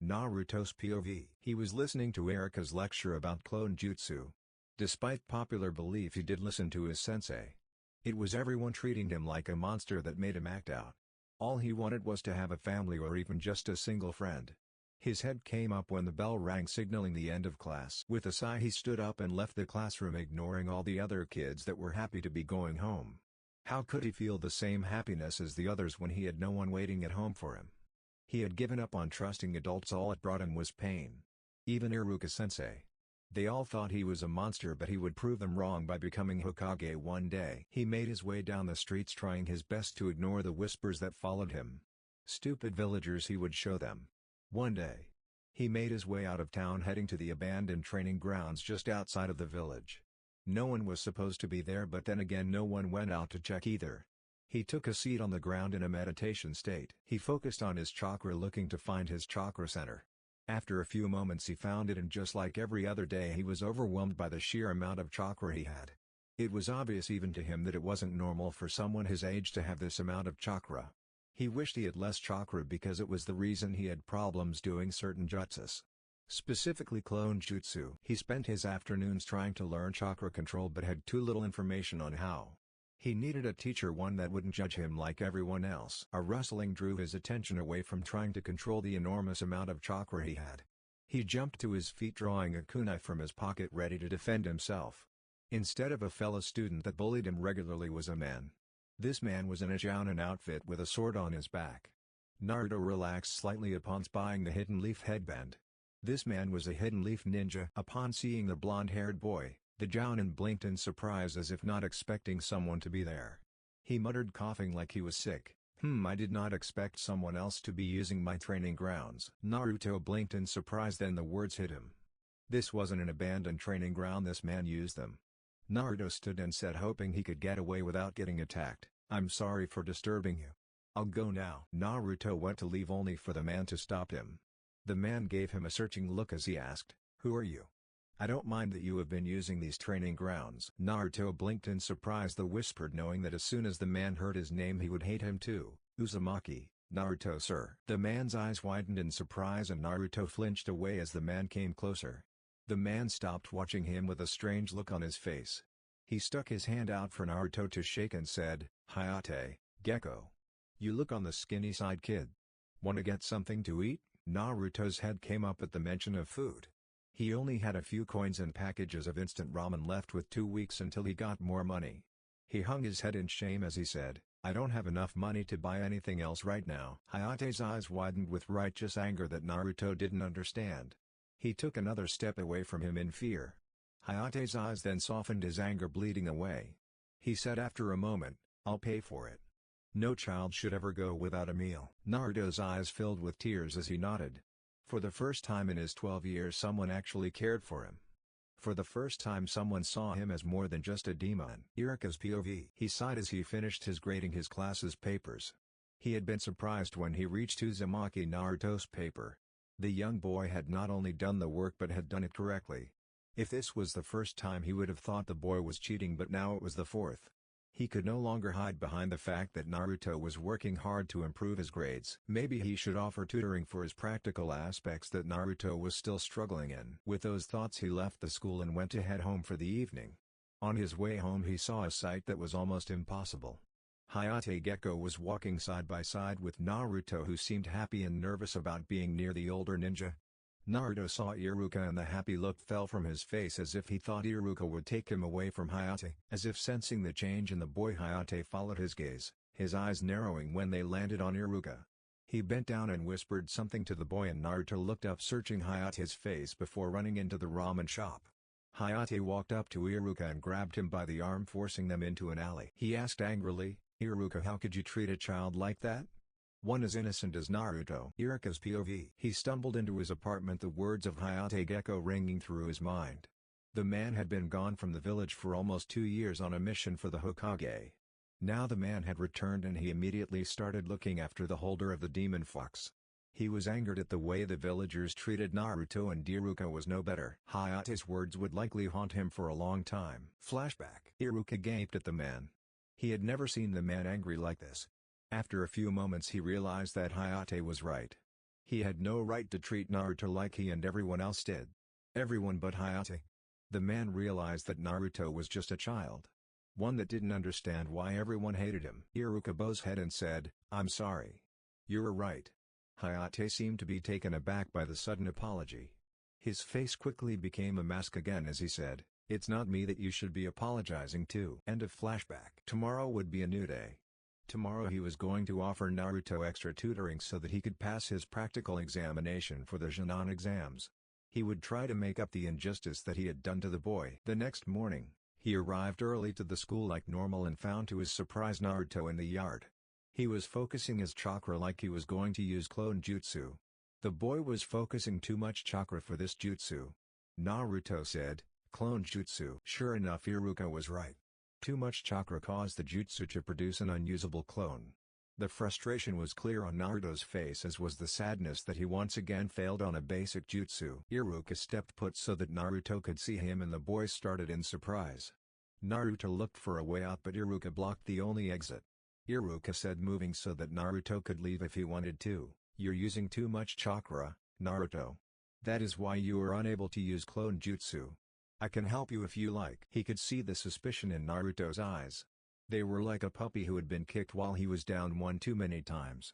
Naruto's POV. He was listening to Iruka's lecture about clone jutsu. Despite popular belief, he did listen to his sensei. It was everyone treating him like a monster that made him act out. All he wanted was to have a family or even just a single friend. His head came up when the bell rang, signaling the end of class. With a sigh, he stood up and left the classroom, ignoring all the other kids that were happy to be going home. How could he feel the same happiness as the others when he had no one waiting at home for him? He had given up on trusting adults. All it brought him was pain. Even Iruka-sensei. They all thought he was a monster, but he would prove them wrong by becoming Hokage one day. He made his way down the streets, trying his best to ignore the whispers that followed him. Stupid villagers, he would show them. One day, he made his way out of town, heading to the abandoned training grounds just outside of the village. No one was supposed to be there, but then again no one went out to check either. He took a seat on the ground in a meditation state. He focused on his chakra, looking to find his chakra center. After a few moments he found it, and just like every other day, he was overwhelmed by the sheer amount of chakra he had. It was obvious even to him that it wasn't normal for someone his age to have this amount of chakra. He wished he had less chakra because it was the reason he had problems doing certain jutsus. Specifically clone jutsu. He spent his afternoons trying to learn chakra control but had too little information on how. He needed a teacher, one that wouldn't judge him like everyone else. A rustling drew his attention away from trying to control the enormous amount of chakra he had. He jumped to his feet, drawing a kunai from his pocket, ready to defend himself. Instead of a fellow student that bullied him regularly was a man. This man was in a Chunin outfit with a sword on his back. Naruto relaxed slightly upon spying the hidden leaf headband. This man was a hidden leaf ninja. Upon seeing the blonde-haired boy, the Chunin blinked in surprise, as if not expecting someone to be there. He muttered, coughing like he was sick, I did not expect someone else to be using my training grounds." Naruto blinked in surprise, then the words hit him. This wasn't an abandoned training ground, this man used them. Naruto stood and said, hoping he could get away without getting attacked, "I'm sorry for disturbing you. I'll go now." Naruto went to leave, only for the man to stop him. The man gave him a searching look as he asked, "Who are you?" "I don't mind that you have been using these training grounds." Naruto blinked in surprise, though whispered, knowing that as soon as the man heard his name he would hate him too. "Uzumaki, Naruto, sir." The man's eyes widened in surprise and Naruto flinched away as the man came closer. The man stopped, watching him with a strange look on his face. He stuck his hand out for Naruto to shake and said, "Hayate, Gecko. You look on the skinny side, kid. Wanna get something to eat?" Naruto's head came up at the mention of food. He only had a few coins and packages of instant ramen left, with 2 weeks until he got more money. He hung his head in shame as he said, "I don't have enough money to buy anything else right now." Hayate's eyes widened with righteous anger that Naruto didn't understand. He took another step away from him in fear. Hayate's eyes then softened, his anger bleeding away. He said after a moment, "I'll pay for it. No child should ever go without a meal." Naruto's eyes filled with tears as he nodded. For the first time in his 12 years someone actually cared for him. For the first time someone saw him as more than just a demon. Iruka's POV. He sighed as he finished his grading his class's papers. He had been surprised when he reached Uzumaki Naruto's paper. The young boy had not only done the work but had done it correctly. If this was the first time he would have thought the boy was cheating, but now it was the fourth. He could no longer hide behind the fact that Naruto was working hard to improve his grades. Maybe he should offer tutoring for his practical aspects that Naruto was still struggling in. With those thoughts he left the school and went to head home for the evening. On his way home he saw a sight that was almost impossible. Hayate Gecko was walking side by side with Naruto, who seemed happy and nervous about being near the older ninja. Naruto saw Iruka and the happy look fell from his face, as if he thought Iruka would take him away from Hayate. As if sensing the change in the boy, Hayate followed his gaze, his eyes narrowing when they landed on Iruka. He bent down and whispered something to the boy, and Naruto looked up, searching Hayate's face before running into the ramen shop. Hayate walked up to Iruka and grabbed him by the arm, forcing them into an alley. He asked angrily, "Iruka, how could you treat a child like that? One as innocent as Naruto." Iruka's POV. He stumbled into his apartment, the words of Hayate Gecko ringing through his mind. The man had been gone from the village for almost 2 years on a mission for the Hokage. Now the man had returned and he immediately started looking after the holder of the demon fox. He was angered at the way the villagers treated Naruto, and Iruka was no better. Hayate's words would likely haunt him for a long time. Flashback. Iruka gaped at the man. He had never seen the man angry like this. After a few moments he realized that Hayate was right. He had no right to treat Naruto like he and everyone else did. Everyone but Hayate. The man realized that Naruto was just a child. One that didn't understand why everyone hated him. Iruka bowed his head and said, "I'm sorry. You were right." Hayate seemed to be taken aback by the sudden apology. His face quickly became a mask again as he said, "It's not me that you should be apologizing to." End of flashback. Tomorrow would be a new day. Tomorrow he was going to offer Naruto extra tutoring so that he could pass his practical examination for the Chunin exams. He would try to make up the injustice that he had done to the boy. The next morning, he arrived early to the school like normal and found to his surprise Naruto in the yard. He was focusing his chakra like he was going to use clone jutsu. The boy was focusing too much chakra for this jutsu. Naruto said, "Clone jutsu." Sure enough, Iruka was right. Too much chakra caused the jutsu to produce an unusable clone. The frustration was clear on Naruto's face, as was the sadness that he once again failed on a basic jutsu. Iruka stepped put so that Naruto could see him and the boy started in surprise. Naruto looked for a way out but Iruka blocked the only exit. Iruka said, moving so that Naruto could leave if he wanted to, "You're using too much chakra, Naruto. That is why you are unable to use clone jutsu. I can help you if you like." He could see the suspicion in Naruto's eyes. They were like a puppy who had been kicked while he was down one too many times.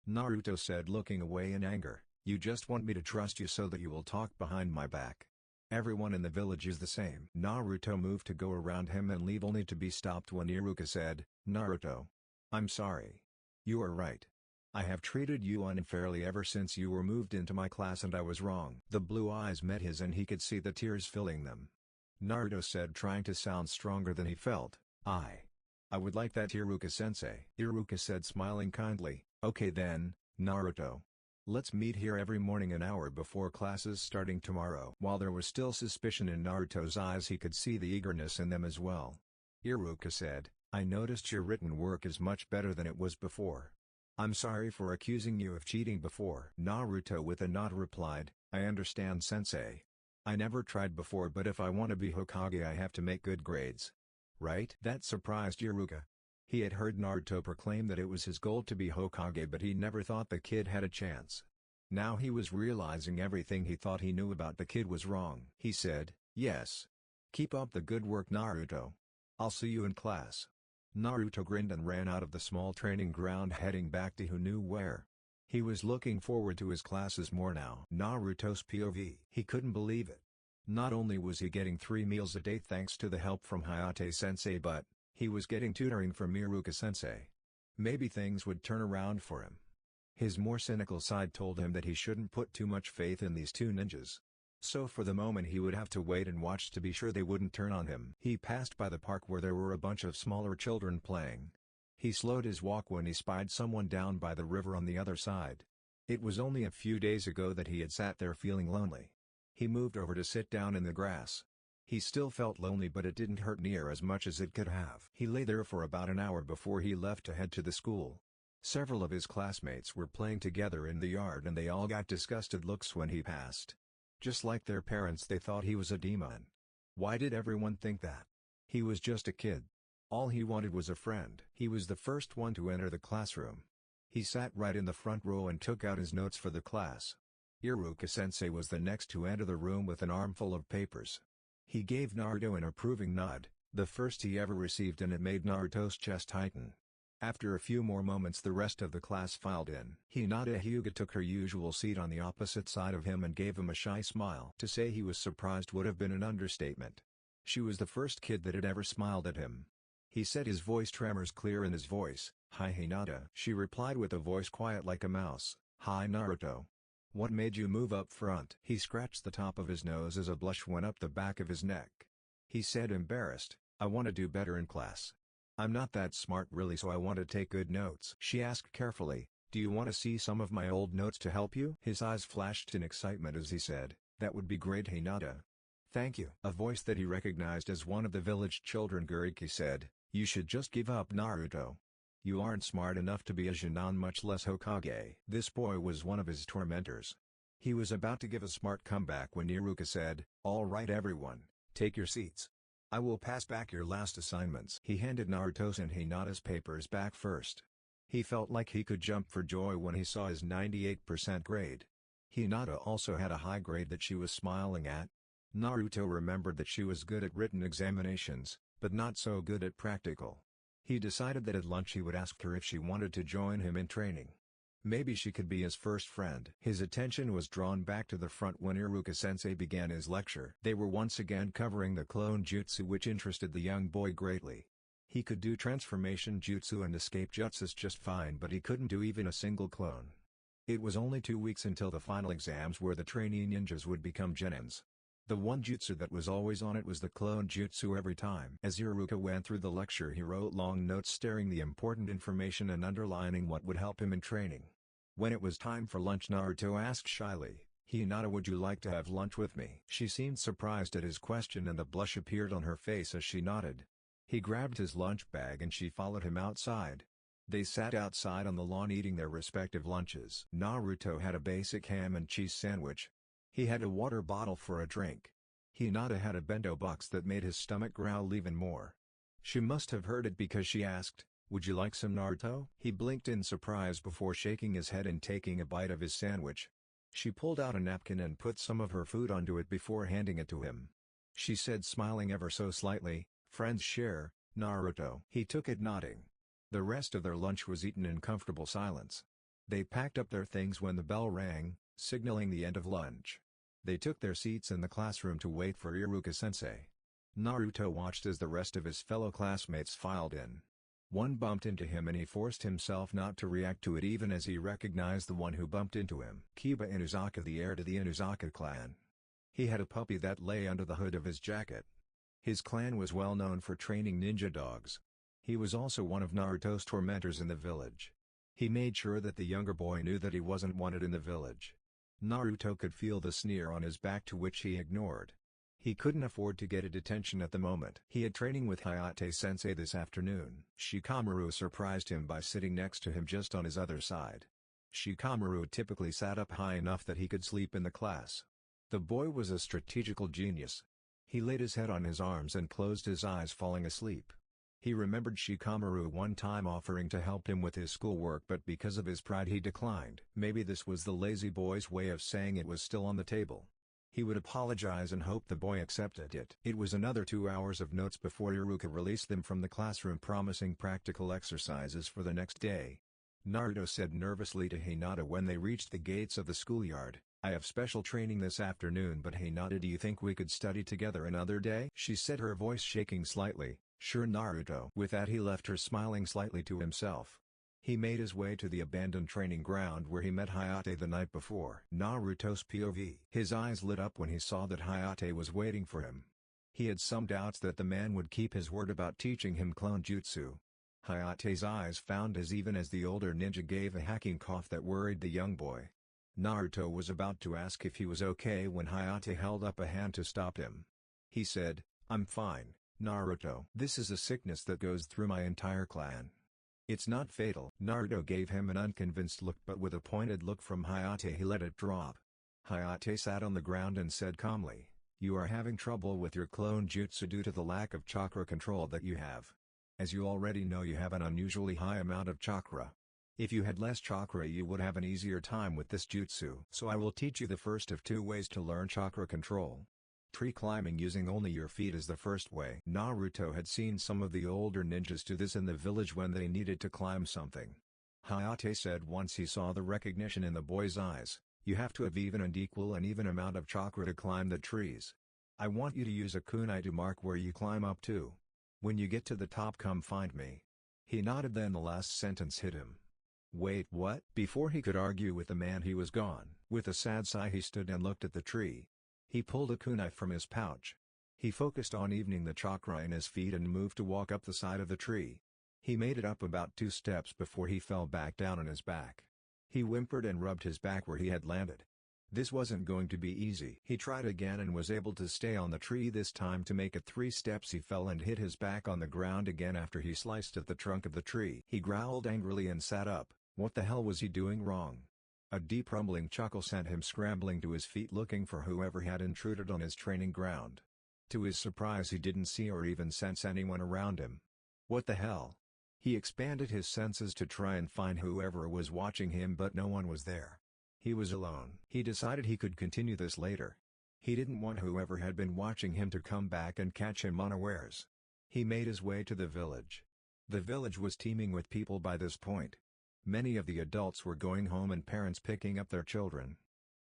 Naruto said, looking away in anger, "You just want me to trust you so that you will talk behind my back. Everyone in the village is the same." Naruto moved to go around him and leave, only to be stopped when Iruka said, "Naruto. I'm sorry. You are right. I have treated you unfairly ever since you were moved into my class and I was wrong." The blue eyes met his and he could see the tears filling them. Naruto said, trying to sound stronger than he felt, I would like that, Iruka-sensei." Iruka said, smiling kindly, "Okay then, Naruto. Let's meet here every morning an hour before classes starting tomorrow." While there was still suspicion in Naruto's eyes, he could see the eagerness in them as well. Iruka said, "I noticed your written work is much better than it was before. I'm sorry for accusing you of cheating before." Naruto with a nod replied, "I understand, sensei. I never tried before, but if I want to be Hokage I have to make good grades. Right?" That surprised Iruka. He had heard Naruto proclaim that it was his goal to be Hokage, but he never thought the kid had a chance. Now he was realizing everything he thought he knew about the kid was wrong. He said, "Yes. Keep up the good work, Naruto. I'll see you in class." Naruto grinned and ran out of the small training ground, heading back to who knew where. He was looking forward to his classes more now. Naruto's POV. He couldn't believe it. Not only was he getting 3 meals a day thanks to the help from Hayate-sensei, but he was getting tutoring from Iruka-sensei. Maybe things would turn around for him. His more cynical side told him that he shouldn't put too much faith in these two ninjas. So for the moment he would have to wait and watch to be sure they wouldn't turn on him. He passed by the park where there were a bunch of smaller children playing. He slowed his walk when he spied someone down by the river on the other side. It was only a few days ago that he had sat there feeling lonely. He moved over to sit down in the grass. He still felt lonely, but it didn't hurt near as much as it could have. He lay there for about an hour before he left to head to the school. Several of his classmates were playing together in the yard and they all got disgusted looks when he passed. Just like their parents, they thought he was a demon. Why did everyone think that? He was just a kid. All he wanted was a friend. He was the first one to enter the classroom. He sat right in the front row and took out his notes for the class. Iruka-sensei was the next to enter the room with an armful of papers. He gave Naruto an approving nod, the first he ever received, and it made Naruto's chest tighten. After a few more moments the rest of the class filed in. Hinata Hyuga took her usual seat on the opposite side of him and gave him a shy smile. To say he was surprised would have been an understatement. She was the first kid that had ever smiled at him. He said, his voice tremors clear in his voice, "Hi Hinata." She replied with a voice quiet like a mouse, "Hi Naruto. What made you move up front?" He scratched the top of his nose as a blush went up the back of his neck. He said, embarrassed, "I want to do better in class. I'm not that smart really, so I want to take good notes." She asked carefully, "Do you want to see some of my old notes to help you?" His eyes flashed in excitement as he said, "That would be great Hinata. Thank you." A voice that he recognized as one of the village children, Guriki, said, "You should just give up, Naruto. You aren't smart enough to be a Chunin, much less Hokage." This boy was one of his tormentors. He was about to give a smart comeback when Iruka said, "All right everyone, take your seats. I will pass back your last assignments." He handed Naruto's and Hinata's papers back first. He felt like he could jump for joy when he saw his 98% grade. Hinata also had a high grade that she was smiling at. Naruto remembered that she was good at written examinations, but not so good at practical. He decided that at lunch he would ask her if she wanted to join him in training. Maybe she could be his first friend. His attention was drawn back to the front when Iruka-sensei began his lecture. They were once again covering the clone jutsu, which interested the young boy greatly. He could do transformation jutsu and escape jutsus just fine, but he couldn't do even a single clone. It was only 2 weeks until the final exams where the trainee ninjas would become genins. The one jutsu that was always on it was the clone jutsu every time. As Iruka went through the lecture, he wrote long notes stating the important information and underlining what would help him in training. When it was time for lunch, Naruto asked shyly, "Hinata, would you like to have lunch with me?" She seemed surprised at his question and the blush appeared on her face as she nodded. He grabbed his lunch bag and she followed him outside. They sat outside on the lawn eating their respective lunches. Naruto had a basic ham and cheese sandwich. He had a water bottle for a drink. Hinata had a bento box that made his stomach growl even more. She must have heard it because she asked, "Would you like some, Naruto?" He blinked in surprise before shaking his head and taking a bite of his sandwich. She pulled out a napkin and put some of her food onto it before handing it to him. She said, smiling ever so slightly, "Friends share, Naruto." He took it, nodding. The rest of their lunch was eaten in comfortable silence. They packed up their things when the bell rang, signaling the end of lunch. They took their seats in the classroom to wait for Iruka-sensei. Naruto watched as the rest of his fellow classmates filed in. One bumped into him and he forced himself not to react to it even as he recognized the one who bumped into him. Kiba Inuzaka, the heir to the Inuzaka clan. He had a puppy that lay under the hood of his jacket. His clan was well known for training ninja dogs. He was also one of Naruto's tormentors in the village. He made sure that the younger boy knew that he wasn't wanted in the village. Naruto could feel the sneer on his back, to which he ignored. He couldn't afford to get a detention at the moment. He had training with Hayate-sensei this afternoon. Shikamaru surprised him by sitting next to him just on his other side. Shikamaru typically sat up high enough that he could sleep in the class. The boy was a strategical genius. He laid his head on his arms and closed his eyes, falling asleep. He remembered Shikamaru one time offering to help him with his schoolwork, but because of his pride he declined. Maybe this was the lazy boy's way of saying it was still on the table. He would apologize and hope the boy accepted it. It was another 2 hours of notes before Iruka released them from the classroom, promising practical exercises for the next day. Naruto said nervously to Hinata when they reached the gates of the schoolyard, "I have special training this afternoon, but Hinata, do you think we could study together another day?" She said, her voice shaking slightly. "Sure, Naruto." With that he left her, smiling slightly to himself. He made his way to the abandoned training ground where he met Hayate the night before. Naruto's POV. His eyes lit up when he saw that Hayate was waiting for him. He had some doubts that the man would keep his word about teaching him clone jutsu. Hayate's eyes found his even as the older ninja gave a hacking cough that worried the young boy. Naruto was about to ask if he was okay when Hayate held up a hand to stop him. He said, "I'm fine, Naruto. This is a sickness that goes through my entire clan. It's not fatal." Naruto gave him an unconvinced look, but with a pointed look from Hayate he let it drop. Hayate sat on the ground and said calmly, "You are having trouble with your clone jutsu due to the lack of chakra control that you have. As you already know, you have an unusually high amount of chakra. If you had less chakra you would have an easier time with this jutsu. So I will teach you the first of 2 ways to learn chakra control. Tree climbing using only your feet is the first way." Naruto had seen some of the older ninjas do this in the village when they needed to climb something. Hayate said once he saw the recognition in the boy's eyes, "You have to have even amount of chakra to climb the trees. I want you to use a kunai to mark where you climb up to. When you get to the top, come find me." He nodded, then the last sentence hit him. "Wait, what?" Before he could argue with the man, he was gone. With a sad sigh he stood and looked at the tree. He pulled a kunai from his pouch. He focused on evening the chakra in his feet and moved to walk up the side of the tree. He made it up about 2 steps before he fell back down on his back. He whimpered and rubbed his back where he had landed. This wasn't going to be easy. He tried again and was able to stay on the tree. This time to make it 3 steps he fell and hit his back on the ground again after he sliced at the trunk of the tree. He growled angrily and sat up. What the hell was he doing wrong? A deep rumbling chuckle sent him scrambling to his feet, looking for whoever had intruded on his training ground. To his surprise he didn't see or even sense anyone around him. What the hell? He expanded his senses to try and find whoever was watching him, but no one was there. He was alone. He decided he could continue this later. He didn't want whoever had been watching him to come back and catch him unawares. He made his way to the village. The village was teeming with people by this point. Many of the adults were going home and parents picking up their children.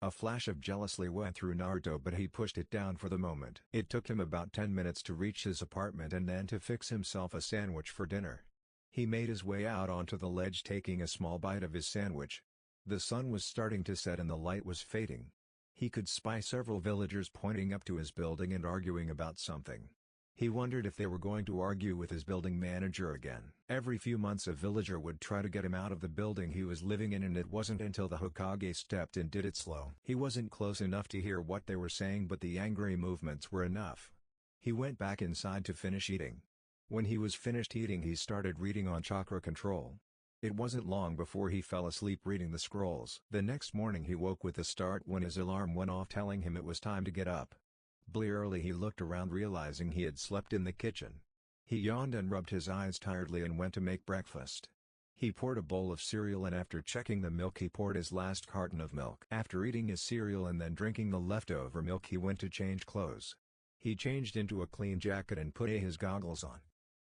A flash of jealousy went through Naruto, but he pushed it down for the moment. It took him about 10 minutes to reach his apartment and then to fix himself a sandwich for dinner. He made his way out onto the ledge, taking a small bite of his sandwich. The sun was starting to set and the light was fading. He could spy several villagers pointing up to his building and arguing about something. He wondered if they were going to argue with his building manager again. Every few months a villager would try to get him out of the building he was living in, and it wasn't until the Hokage stepped in did it slow. He wasn't close enough to hear what they were saying, but the angry movements were enough. He went back inside to finish eating. When he was finished eating, he started reading on chakra control. It wasn't long before he fell asleep reading the scrolls. The next morning he woke with a start when his alarm went off telling him it was time to get up. Blearily he looked around, realizing he had slept in the kitchen. He yawned and rubbed his eyes tiredly and went to make breakfast. He poured a bowl of cereal, and after checking the milk he poured his last carton of milk. After eating his cereal and then drinking the leftover milk, he went to change clothes. He changed into a clean jacket and put his goggles on.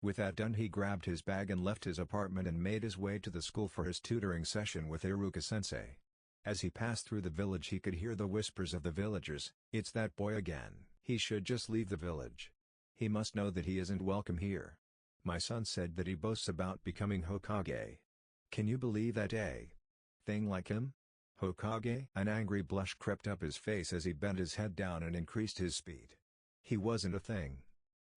With that done, he grabbed his bag and left his apartment and made his way to the school for his tutoring session with Iruka-sensei. As he passed through the village he could hear the whispers of the villagers. "It's that boy again. He should just leave the village. He must know that he isn't welcome here. My son said that he boasts about becoming Hokage. Can you believe that, eh? Thing like him? Hokage?" An angry blush crept up his face as he bent his head down and increased his speed. He wasn't a thing.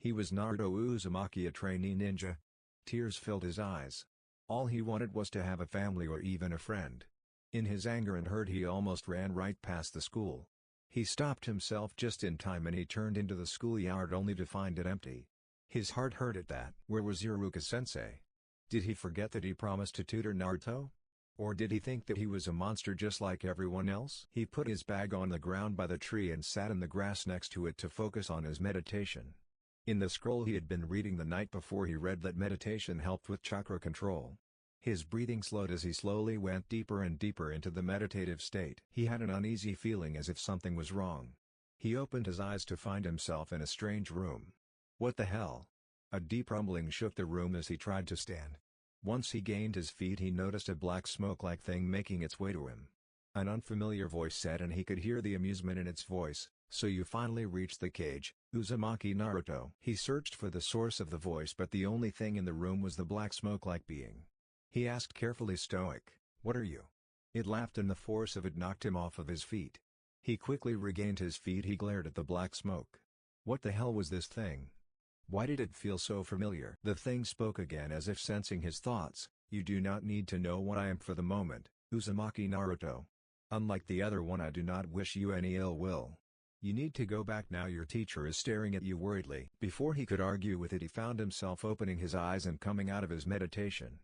He was Naruto Uzumaki, a trainee ninja. Tears filled his eyes. All he wanted was to have a family or even a friend. In his anger and hurt he almost ran right past the school. He stopped himself just in time and he turned into the schoolyard only to find it empty. His heart hurt at that. Where was Iruka-sensei? Did he forget that he promised to tutor Naruto? Or did he think that he was a monster just like everyone else? He put his bag on the ground by the tree and sat in the grass next to it to focus on his meditation. In the scroll he had been reading the night before he read that meditation helped with chakra control. His breathing slowed as he slowly went deeper and deeper into the meditative state. He had an uneasy feeling as if something was wrong. He opened his eyes to find himself in a strange room. What the hell? A deep rumbling shook the room as he tried to stand. Once he gained his feet he noticed a black smoke-like thing making its way to him. An unfamiliar voice said, and he could hear the amusement in its voice, "So you finally reached the cage, Uzumaki Naruto." He searched for the source of the voice, but the only thing in the room was the black smoke-like being. He asked carefully, stoic, "What are you?" It laughed and the force of it knocked him off of his feet. He quickly regained his feet. He glared at the black smoke. What the hell was this thing? Why did it feel so familiar? The thing spoke again as if sensing his thoughts. "You do not need to know what I am for the moment, Uzumaki Naruto. Unlike the other one, I do not wish you any ill will. You need to go back now. Your teacher is staring at you worriedly." Before he could argue with it he found himself opening his eyes and coming out of his meditation.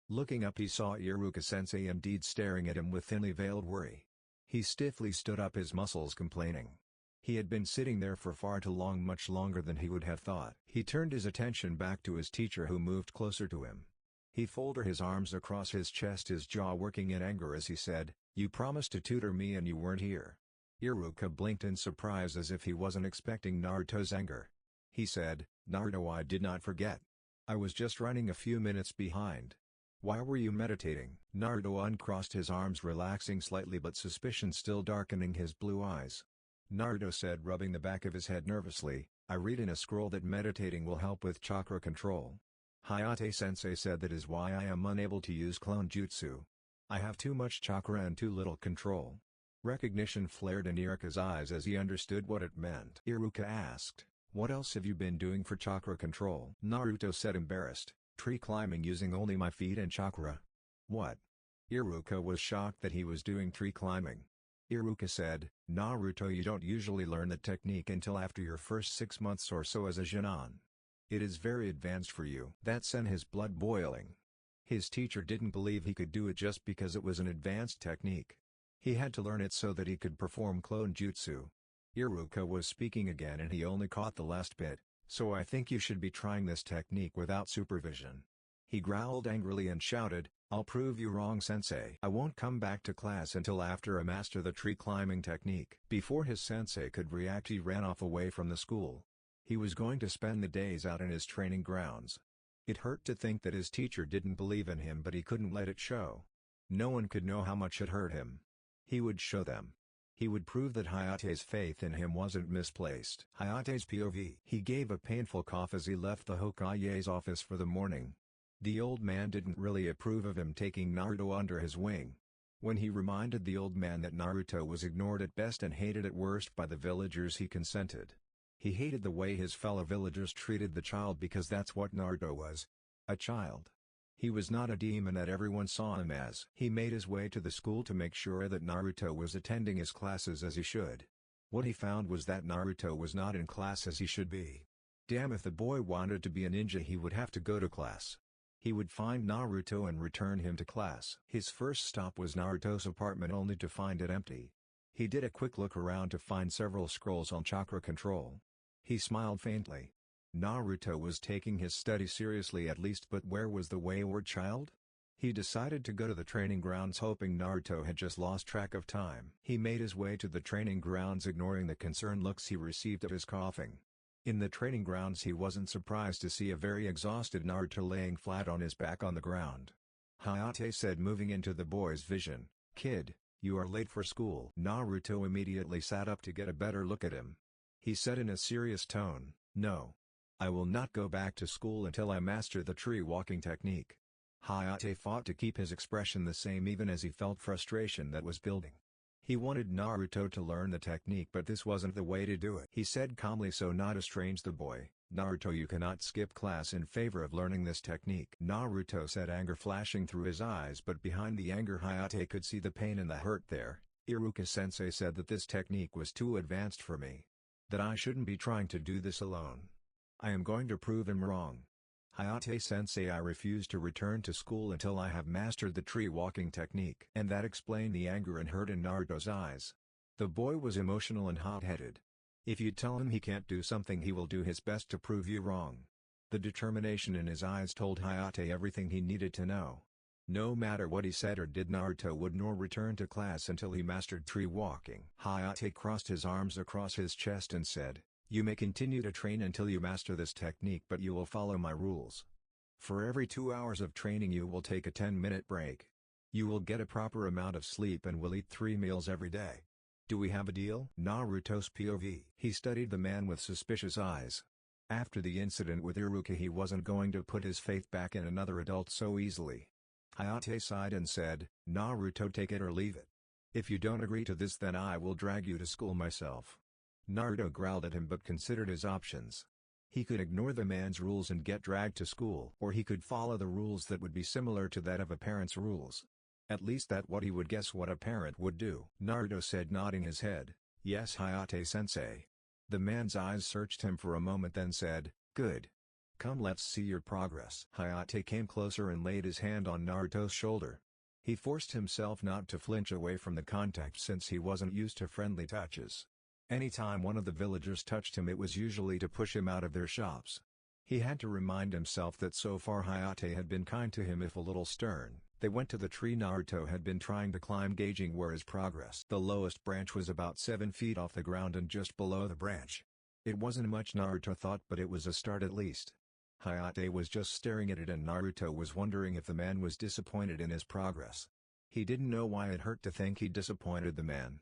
Looking up he saw Iruka-sensei indeed staring at him with thinly veiled worry. He stiffly stood up, his muscles complaining. He had been sitting there for far too long, much longer than he would have thought. He turned his attention back to his teacher, who moved closer to him. He folded his arms across his chest, his jaw working in anger as he said, "You promised to tutor me and you weren't here." Iruka blinked in surprise as if he wasn't expecting Naruto's anger. He said, "Naruto, I did not forget. I was just running a few minutes behind." "Why were you meditating?" Naruto uncrossed his arms, relaxing slightly but suspicion still darkening his blue eyes. Naruto said, rubbing the back of his head nervously, "I read in a scroll that meditating will help with chakra control. Hayate-sensei said that is why I am unable to use clone jutsu. I have too much chakra and too little control." Recognition flared in Iruka's eyes as he understood what it meant. Iruka asked, "What else have you been doing for chakra control?" Naruto said, embarrassed, "Tree climbing using only my feet and chakra." "What?" Iruka was shocked that he was doing tree climbing. Iruka said, "Naruto, you don't usually learn the technique until after your first 6 months or so as a Chunin. It is very advanced for you." That sent his blood boiling. His teacher didn't believe he could do it just because it was an advanced technique. He had to learn it so that he could perform clone jutsu. Iruka was speaking again and he only caught the last bit, "So I think you should be trying this technique without supervision." He growled angrily and shouted, "I'll prove you wrong, sensei. I won't come back to class until after I master the tree climbing technique." Before his sensei could react, he ran off away from the school. He was going to spend the days out in his training grounds. It hurt to think that his teacher didn't believe in him, but he couldn't let it show. No one could know how much it hurt him. He would show them. He would prove that Hayate's faith in him wasn't misplaced. Hayate's POV. He gave a painful cough as he left the Hokage's office for the morning. The old man didn't really approve of him taking Naruto under his wing. When he reminded the old man that Naruto was ignored at best and hated at worst by the villagers, he consented. He hated the way his fellow villagers treated the child because that's what Naruto was. A child. He was not a demon that everyone saw him as. He made his way to the school to make sure that Naruto was attending his classes as he should. What he found was that Naruto was not in class as he should be. Damn, if the boy wanted to be a ninja, he would have to go to class. He would find Naruto and return him to class. His first stop was Naruto's apartment, only to find it empty. He did a quick look around to find several scrolls on chakra control. He smiled faintly. Naruto was taking his study seriously at least, but where was the wayward child? He decided to go to the training grounds, hoping Naruto had just lost track of time. He made his way to the training grounds, ignoring the concerned looks he received of his coughing. In the training grounds, he wasn't surprised to see a very exhausted Naruto laying flat on his back on the ground. Hayate said, moving into the boy's vision, "Kid, you are late for school." Naruto immediately sat up to get a better look at him. He said in a serious tone, "No. I will not go back to school until I master the tree walking technique." Hayate fought to keep his expression the same even as he felt frustration that was building. He wanted Naruto to learn the technique, but this wasn't the way to do it. He said calmly, so not to estrange the boy, "Naruto, you cannot skip class in favor of learning this technique." Naruto said, anger flashing through his eyes, but behind the anger Hayate could see the pain and the hurt there. "Iruka-sensei said that this technique was too advanced for me. That I shouldn't be trying to do this alone. I am going to prove him wrong. Hayate-sensei, I refuse to return to school until I have mastered the tree walking technique." And that explained the anger and hurt in Naruto's eyes. The boy was emotional and hot-headed. If you tell him he can't do something, he will do his best to prove you wrong. The determination in his eyes told Hayate everything he needed to know. No matter what he said or did, Naruto would not return to class until he mastered tree walking. Hayate crossed his arms across his chest and said, "You may continue to train until you master this technique, but you will follow my rules. For every 2 hours of training you will take a 10-minute break. You will get a proper amount of sleep and will eat 3 meals every day. Do we have a deal?" Naruto's POV. He studied the man with suspicious eyes. After the incident with Iruka, he wasn't going to put his faith back in another adult so easily. Hayate sighed and said, "Naruto, take it or leave it. If you don't agree to this, then I will drag you to school myself." Naruto growled at him but considered his options. He could ignore the man's rules and get dragged to school, or he could follow the rules that would be similar to that of a parent's rules. At least that's what he would guess what a parent would do. Naruto said, nodding his head, "Yes, Hayate-sensei." The man's eyes searched him for a moment, then said, "Good. Come, let's see your progress." Hayate came closer and laid his hand on Naruto's shoulder. He forced himself not to flinch away from the contact since he wasn't used to friendly touches. Anytime one of the villagers touched him, it was usually to push him out of their shops. He had to remind himself that so far Hayate had been kind to him, if a little stern. They went to the tree Naruto had been trying to climb, gauging where his progress. The lowest branch was about 7 feet off the ground and just below the branch. It wasn't much, Naruto thought, but it was a start at least. Hayate was just staring at it, and Naruto was wondering if the man was disappointed in his progress. He didn't know why it hurt to think he disappointed the man.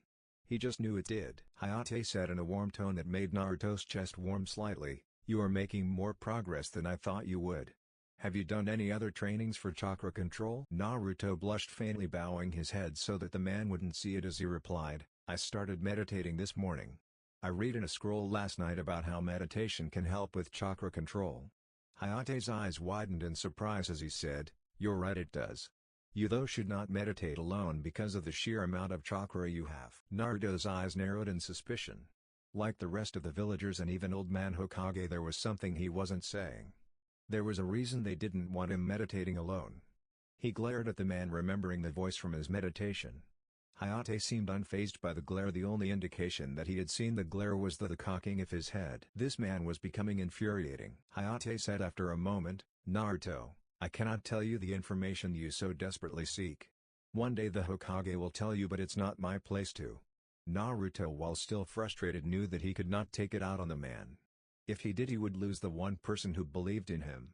He just knew it did. Hayate said in a warm tone that made Naruto's chest warm slightly, "You are making more progress than I thought you would. Have you done any other trainings for chakra control?" Naruto blushed faintly, bowing his head so that the man wouldn't see it as he replied, "I started meditating this morning. I read in a scroll last night about how meditation can help with chakra control." Hayate's eyes widened in surprise as he said, "You're right, it does. You though should not meditate alone because of the sheer amount of chakra you have." Naruto's eyes narrowed in suspicion. Like the rest of the villagers and even Old Man Hokage, there was something he wasn't saying. There was a reason they didn't want him meditating alone. He glared at the man, remembering the voice from his meditation. Hayate seemed unfazed by the glare. The only indication that he had seen the glare was the cocking of his head. This man was becoming infuriating. Hayate said after a moment, "Naruto, I cannot tell you the information you so desperately seek. One day the Hokage will tell you, but it's not my place to. Naruto, while still frustrated, knew that he could not take it out on the man. If he did, he would lose the one person who believed in him.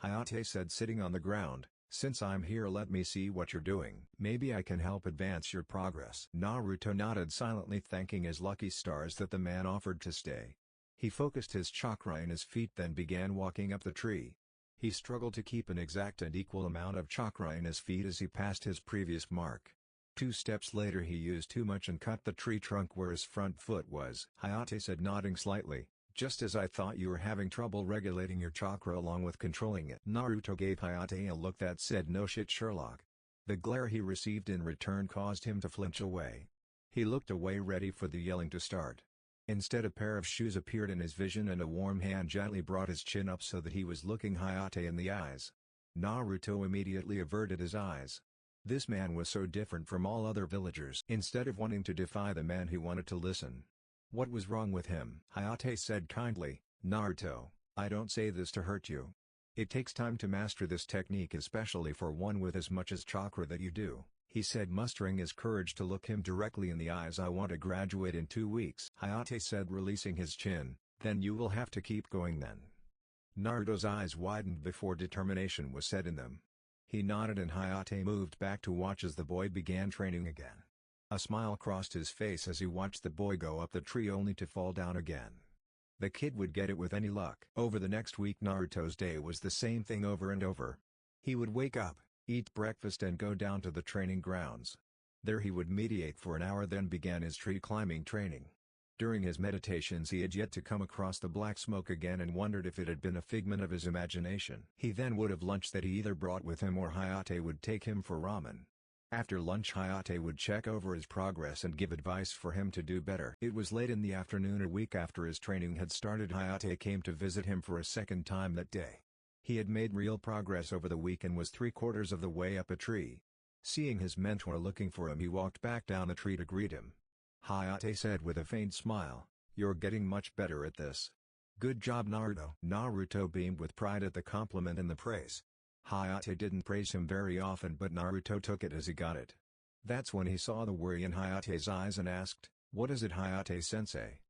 Hayate said, sitting on the ground, "Since I'm here, let me see what you're doing. Maybe I can help advance your progress." Naruto nodded silently, thanking his lucky stars that the man offered to stay. He focused his chakra in his feet, then began walking up the tree. He struggled to keep an exact and equal amount of chakra in his feet as he passed his previous mark. 2 steps later he used too much and cut the tree trunk where his front foot was. Hayate said, nodding slightly, "Just as I thought, you were having trouble regulating your chakra along with controlling it." Naruto gave Hayate a look that said, "No shit, Sherlock." The glare he received in return caused him to flinch away. He looked away, ready for the yelling to start. Instead, a pair of shoes appeared in his vision and a warm hand gently brought his chin up so that he was looking Hayate in the eyes. Naruto immediately averted his eyes. This man was so different from all other villagers. Instead of wanting to defy the man, he wanted to listen. What was wrong with him? Hayate said kindly, "Naruto, I don't say this to hurt you. It takes time to master this technique, especially for one with as much as chakra that you do," he said, mustering his courage to look him directly in the eyes. "I want to graduate in 2 weeks." Hayate said, releasing his chin, "Then you will have to keep going then." Naruto's eyes widened before determination was set in them. He nodded and Hayate moved back to watch as the boy began training again. A smile crossed his face as he watched the boy go up the tree only to fall down again. The kid would get it with any luck. Over the next week, Naruto's day was the same thing over and over. He would wake up, eat breakfast and go down to the training grounds. There he would meditate for an hour, then began his tree climbing training. During his meditations he had yet to come across the black smoke again and wondered if it had been a figment of his imagination. He then would have lunch that he either brought with him or Hayate would take him for ramen. After lunch, Hayate would check over his progress and give advice for him to do better. It was late in the afternoon, a week after his training had started. Hayate came to visit him for a second time that day. He had made real progress over the week and was 3/4 of the way up a tree. Seeing his mentor looking for him, he walked back down the tree to greet him. Hayate said with a faint smile, "You're getting much better at this. Good job, Naruto." Naruto beamed with pride at the compliment and the praise. Hayate didn't praise him very often, but Naruto took it as he got it. That's when he saw the worry in Hayate's eyes and asked, "What is it, Hayate-sensei?"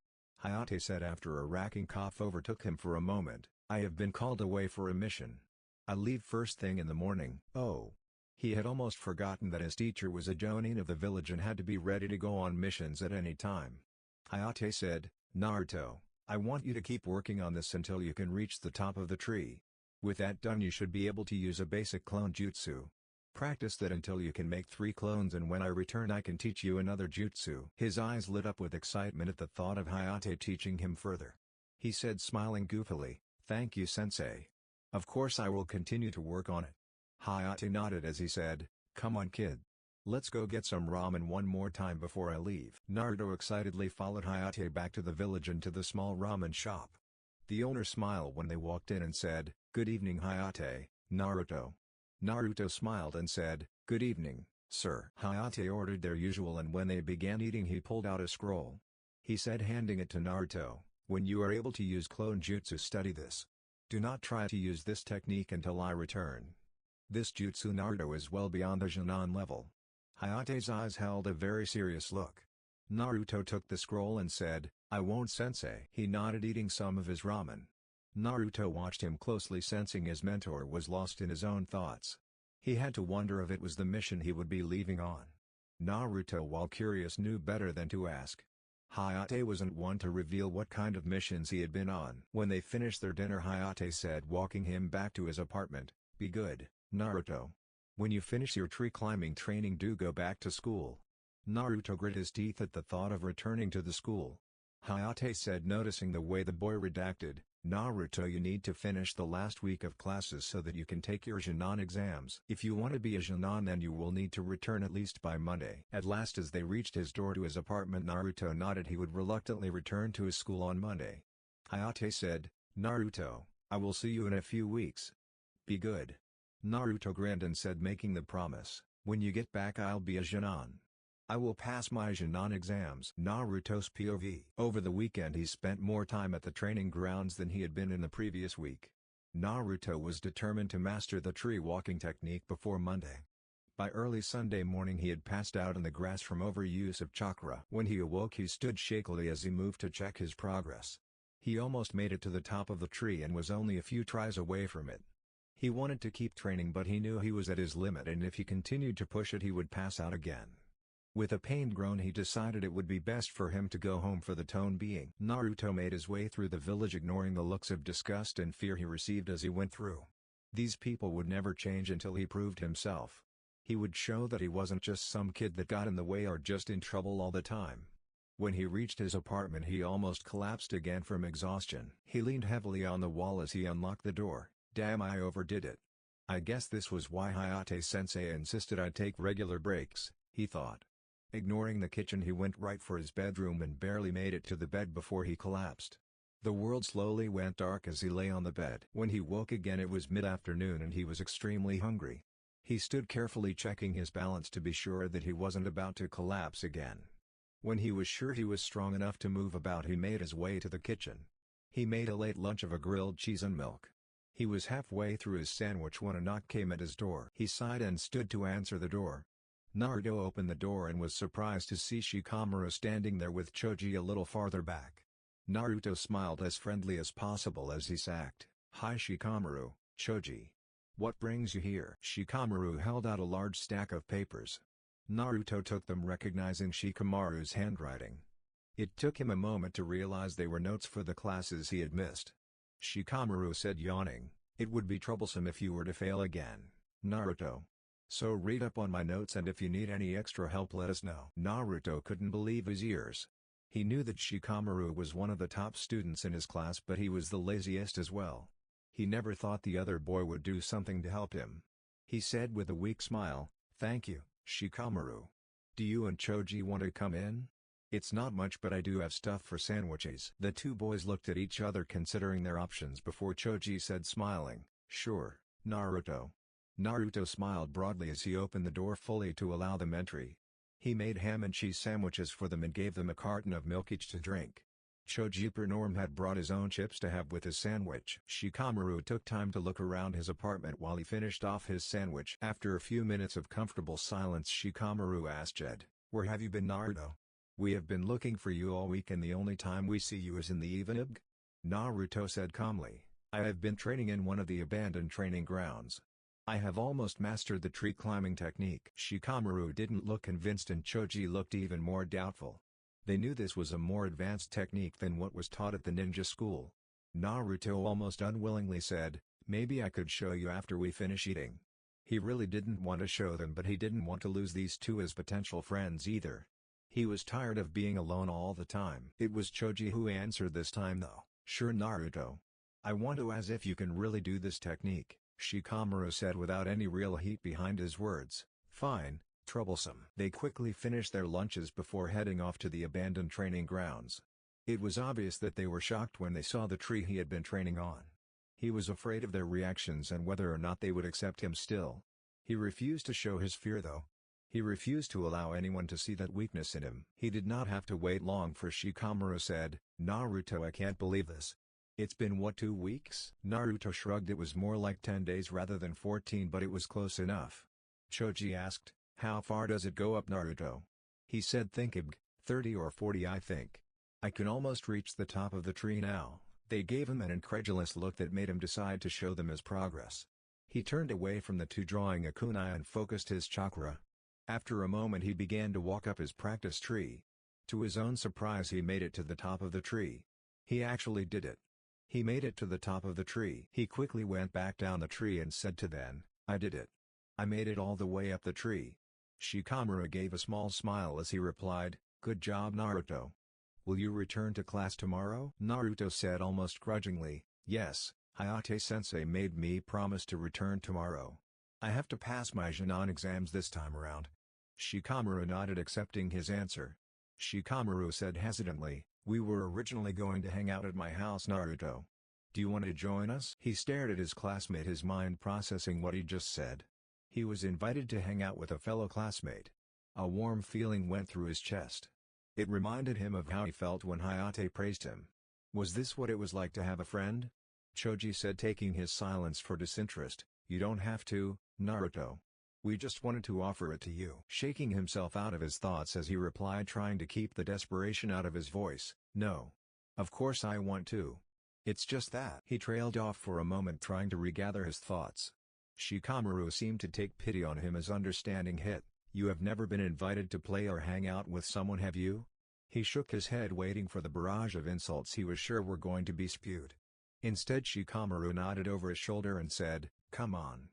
Hayate said after a racking cough overtook him for a moment, "I have been called away for a mission. I leave first thing in the morning." Oh. He had almost forgotten that his teacher was a Jonin of the village and had to be ready to go on missions at any time. Hayate said, "Naruto, I want you to keep working on this until you can reach the top of the tree. With that done, you should be able to use a basic clone jutsu. Practice that until you can make 3 clones, and when I return I can teach you another jutsu." His eyes lit up with excitement at the thought of Hayate teaching him further. He said, smiling goofily, "Thank you, sensei. Of course I will continue to work on it." Hayate nodded as he said, "Come on, kid. Let's go get some ramen one more time before I leave." Naruto excitedly followed Hayate back to the village and to the small ramen shop. The owner smiled when they walked in and said, "Good evening, Hayate, Naruto." Naruto smiled and said, "Good evening, sir." Hayate ordered their usual, and when they began eating he pulled out a scroll. He said, handing it to Naruto, "When you are able to use clone jutsu, study this. Do not try to use this technique until I return. This jutsu, Naruto, is well beyond the Chunin level." Hayate's eyes held a very serious look. Naruto took the scroll and said, "I won't, sensei." He nodded, eating some of his ramen. Naruto watched him closely, sensing his mentor was lost in his own thoughts. He had to wonder if it was the mission he would be leaving on. Naruto, while curious, knew better than to ask. Hayate wasn't one to reveal what kind of missions he had been on. When they finished their dinner, Hayate said, walking him back to his apartment, "Be good, Naruto. When you finish your tree climbing training, do go back to school." Naruto grit his teeth at the thought of returning to the school. Hayate said, noticing the way the boy redacted, "Naruto, you need to finish the last week of classes so that you can take your Chunin exams. If you want to be a Chunin, then you will need to return at least by Monday." At last, as they reached his door to his apartment, Naruto nodded he would reluctantly return to his school on Monday. Hayate said, "Naruto, I will see you in a few weeks. Be good." Naruto grinned and said, making the promise, "When you get back I'll be a Chunin. I will pass my Chunin exams." Naruto's POV. Over the weekend he spent more time at the training grounds than he had been in the previous week. Naruto was determined to master the tree walking technique before Monday. By early Sunday morning he had passed out in the grass from overuse of chakra. When he awoke he stood shakily as he moved to check his progress. He almost made it to the top of the tree and was only a few tries away from it. He wanted to keep training but he knew he was at his limit and if he continued to push it he would pass out again. With a pained groan he decided it would be best for him to go home for the time being. Naruto made his way through the village ignoring the looks of disgust and fear he received as he went through. These people would never change until he proved himself. He would show that he wasn't just some kid that got in the way or just in trouble all the time. When he reached his apartment he almost collapsed again from exhaustion. He leaned heavily on the wall as he unlocked the door. Damn, I overdid it. I guess this was why Hayate-sensei insisted I take regular breaks, he thought. Ignoring the kitchen he went right for his bedroom and barely made it to the bed before he collapsed. The world slowly went dark as he lay on the bed. When he woke again it was mid-afternoon and he was extremely hungry. He stood carefully checking his balance to be sure that he wasn't about to collapse again. When he was sure he was strong enough to move about he made his way to the kitchen. He made a late lunch of a grilled cheese and milk. He was halfway through his sandwich when a knock came at his door. He sighed and stood to answer the door. Naruto opened the door and was surprised to see Shikamaru standing there with Choji a little farther back. Naruto smiled as friendly as possible as he sacked, "Hi Shikamaru, Choji. What brings you here?" Shikamaru held out a large stack of papers. Naruto took them recognizing Shikamaru's handwriting. It took him a moment to realize they were notes for the classes he had missed. Shikamaru said yawning, "It would be troublesome if you were to fail again, Naruto. So read up on my notes and if you need any extra help let us know." Naruto couldn't believe his ears. He knew that Shikamaru was one of the top students in his class but he was the laziest as well. He never thought the other boy would do something to help him. He said with a weak smile, "Thank you, Shikamaru. Do you and Choji want to come in? It's not much but I do have stuff for sandwiches." The two boys looked at each other considering their options before Choji said smiling, "Sure, Naruto." Naruto smiled broadly as he opened the door fully to allow them entry. He made ham and cheese sandwiches for them and gave them a carton of milk each to drink. Choji per norm had brought his own chips to have with his sandwich. Shikamaru took time to look around his apartment while he finished off his sandwich. After a few minutes of comfortable silence Shikamaru asked Jed, "Where have you been Naruto? We have been looking for you all week and the only time we see you is in the evening." Naruto said calmly, "I have been training in one of the abandoned training grounds. I have almost mastered the tree climbing technique." Shikamaru didn't look convinced and Choji looked even more doubtful. They knew this was a more advanced technique than what was taught at the ninja school. Naruto almost unwillingly said, "Maybe I could show you after we finish eating." He really didn't want to show them but he didn't want to lose these two as potential friends either. He was tired of being alone all the time. It was Choji who answered this time though. "Sure Naruto. I want to as if you can really do this technique," Shikamaru said without any real heat behind his words. "Fine, troublesome." They quickly finished their lunches before heading off to the abandoned training grounds. It was obvious that they were shocked when they saw the tree he had been training on. He was afraid of their reactions and whether or not they would accept him still. He refused to show his fear though. He refused to allow anyone to see that weakness in him. He did not have to wait long for Shikamaru said, "Naruto, I can't believe this. It's been what, 2 weeks?" Naruto shrugged. It was more like 10 days rather than 14 but it was close enough. Choji asked, "How far does it go up Naruto?" He said thinking, 30 or 40 I think. "I can almost reach the top of the tree now." They gave him an incredulous look that made him decide to show them his progress. He turned away from the two drawing a kunai and focused his chakra. After a moment he began to walk up his practice tree. To his own surprise he made it to the top of the tree. He actually did it. He made it to the top of the tree. He quickly went back down the tree and said to them, "I did it. I made it all the way up the tree." Shikamaru gave a small smile as he replied, "Good job Naruto. Will you return to class tomorrow?" Naruto said almost grudgingly, "Yes, Hayate-sensei made me promise to return tomorrow. I have to pass my Chunin exams this time around." Shikamaru nodded accepting his answer. Shikamaru said hesitantly, "We were originally going to hang out at my house Naruto. Do you want to join us?" He stared at his classmate, his mind processing what he just said. He was invited to hang out with a fellow classmate. A warm feeling went through his chest. It reminded him of how he felt when Hayate praised him. Was this what it was like to have a friend? Choji said, taking his silence for disinterest, "You don't have to, Naruto. We just wanted to offer it to you." Shaking himself out of his thoughts as he replied, trying to keep the desperation out of his voice, "No. Of course I want to. It's just that." He trailed off for a moment, trying to regather his thoughts. Shikamaru seemed to take pity on him as understanding hit. "You have never been invited to play or hang out with someone, have you?" He shook his head, waiting for the barrage of insults he was sure were going to be spewed. Instead, Shikamaru nodded over his shoulder and said, "Come on.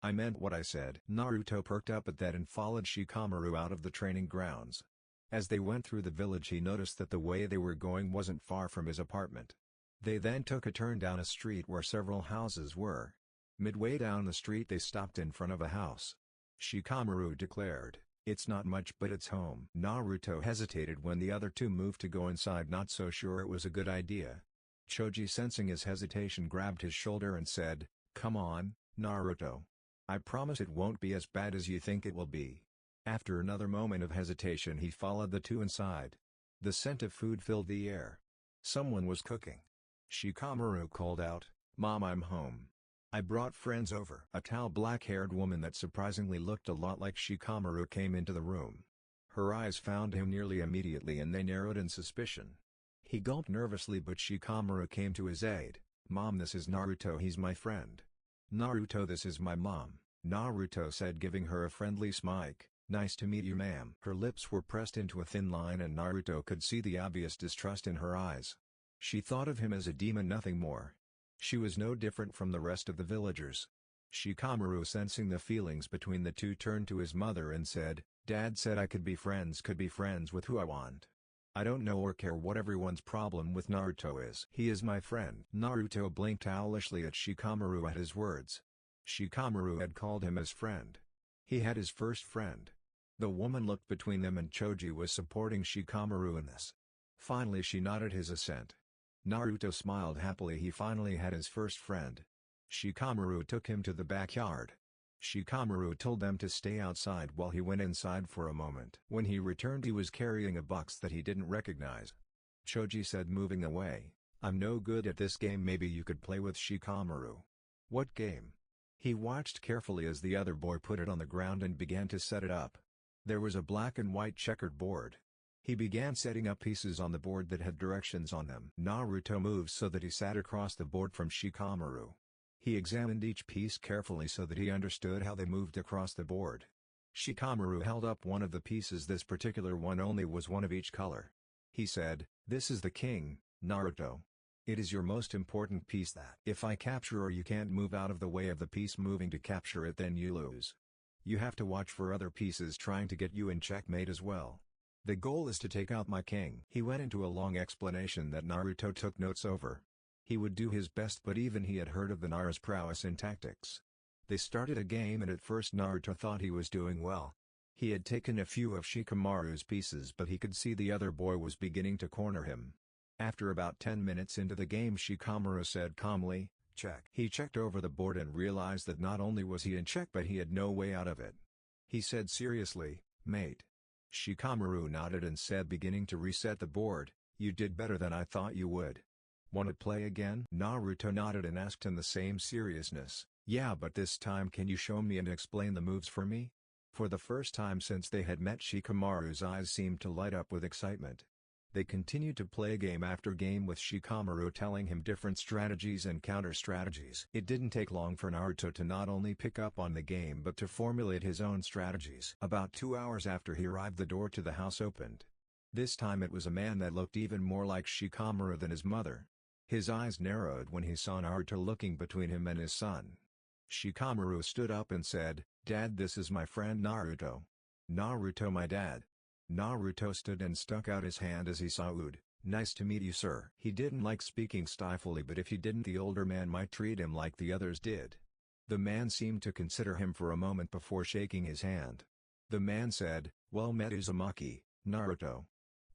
I meant what I said." Naruto perked up at that and followed Shikamaru out of the training grounds. As they went through the village, he noticed that the way they were going wasn't far from his apartment. They then took a turn down a street where several houses were. Midway down the street, they stopped in front of a house. Shikamaru declared, "It's not much, but it's home." Naruto hesitated when the other two moved to go inside, not so sure it was a good idea. Choji, sensing his hesitation, grabbed his shoulder and said, "Come on, Naruto. I promise it won't be as bad as you think it will be." After another moment of hesitation, he followed the two inside. The scent of food filled the air. Someone was cooking. Shikamaru called out, "Mom, I'm home. I brought friends over." A tall black-haired woman that surprisingly looked a lot like Shikamaru came into the room. Her eyes found him nearly immediately, and they narrowed in suspicion. He gulped nervously, but Shikamaru came to his aid. "Mom, this is Naruto, he's my friend." "Naruto, this is my mom," Naruto said, giving her a friendly smile. "Nice to meet you, ma'am." Her lips were pressed into a thin line, and Naruto could see the obvious distrust in her eyes. She thought of him as a demon, nothing more. She was no different from the rest of the villagers. Shikamaru, sensing the feelings between the two, turned to his mother and said, "Dad said I could be friends with who I want. I don't know or care what everyone's problem with Naruto is. He is my friend." Naruto blinked owlishly at Shikamaru at his words. Shikamaru had called him his friend. He had his first friend. The woman looked between them, and Choji was supporting Shikamaru in this. Finally she nodded his assent. Naruto smiled happily. He finally had his first friend. Shikamaru took him to the backyard. Shikamaru told them to stay outside while he went inside for a moment. When he returned, he was carrying a box that he didn't recognize. Choji said, moving away, "I'm no good at this game, maybe you could play with Shikamaru." "What game?" He watched carefully as the other boy put it on the ground and began to set it up. There was a black and white checkered board. He began setting up pieces on the board that had directions on them. Naruto moved so that he sat across the board from Shikamaru. He examined each piece carefully so that he understood how they moved across the board. Shikamaru held up one of the pieces. This particular one only was one of each color. He said, "This is the king, Naruto. It is your most important piece that if I capture or you can't move out of the way of the piece moving to capture it, then you lose. You have to watch for other pieces trying to get you in checkmate as well. The goal is to take out my king." He went into a long explanation that Naruto took notes over. He would do his best, but even he had heard of the Nara's prowess in tactics. They started a game, and at first Naruto thought he was doing well. He had taken a few of Shikamaru's pieces, but he could see the other boy was beginning to corner him. After about 10 minutes into the game, Shikamaru said calmly, "Check." He checked over the board and realized that not only was he in check, but he had no way out of it. He said seriously, "Mate." Shikamaru nodded and said, beginning to reset the board, "You did better than I thought you would. Want to play again?" Naruto nodded and asked in the same seriousness, "Yeah, but this time can you show me and explain the moves for me?" For the first time since they had met, Shikamaru's eyes seemed to light up with excitement. They continued to play game after game with Shikamaru telling him different strategies and counter-strategies. It didn't take long for Naruto to not only pick up on the game but to formulate his own strategies. About 2 hours after he arrived, the door to the house opened. This time it was a man that looked even more like Shikamaru than his mother. His eyes narrowed when he saw Naruto looking between him and his son. Shikamaru stood up and said, "Dad, this is my friend Naruto." "Naruto, my dad." Naruto stood and stuck out his hand as he saw Ud. "Nice to meet you, sir." He didn't like speaking stiflingly, but if he didn't, the older man might treat him like the others did. The man seemed to consider him for a moment before shaking his hand. The man said, "Well met, Uzumaki, Naruto.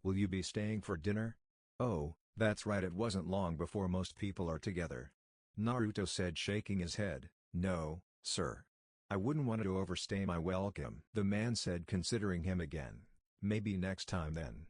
Will you be staying for dinner?" "Oh, that's right, it wasn't long before most people are together." Naruto said, shaking his head, "No, sir. I wouldn't want to overstay my welcome." The man said, considering him again, "Maybe next time then."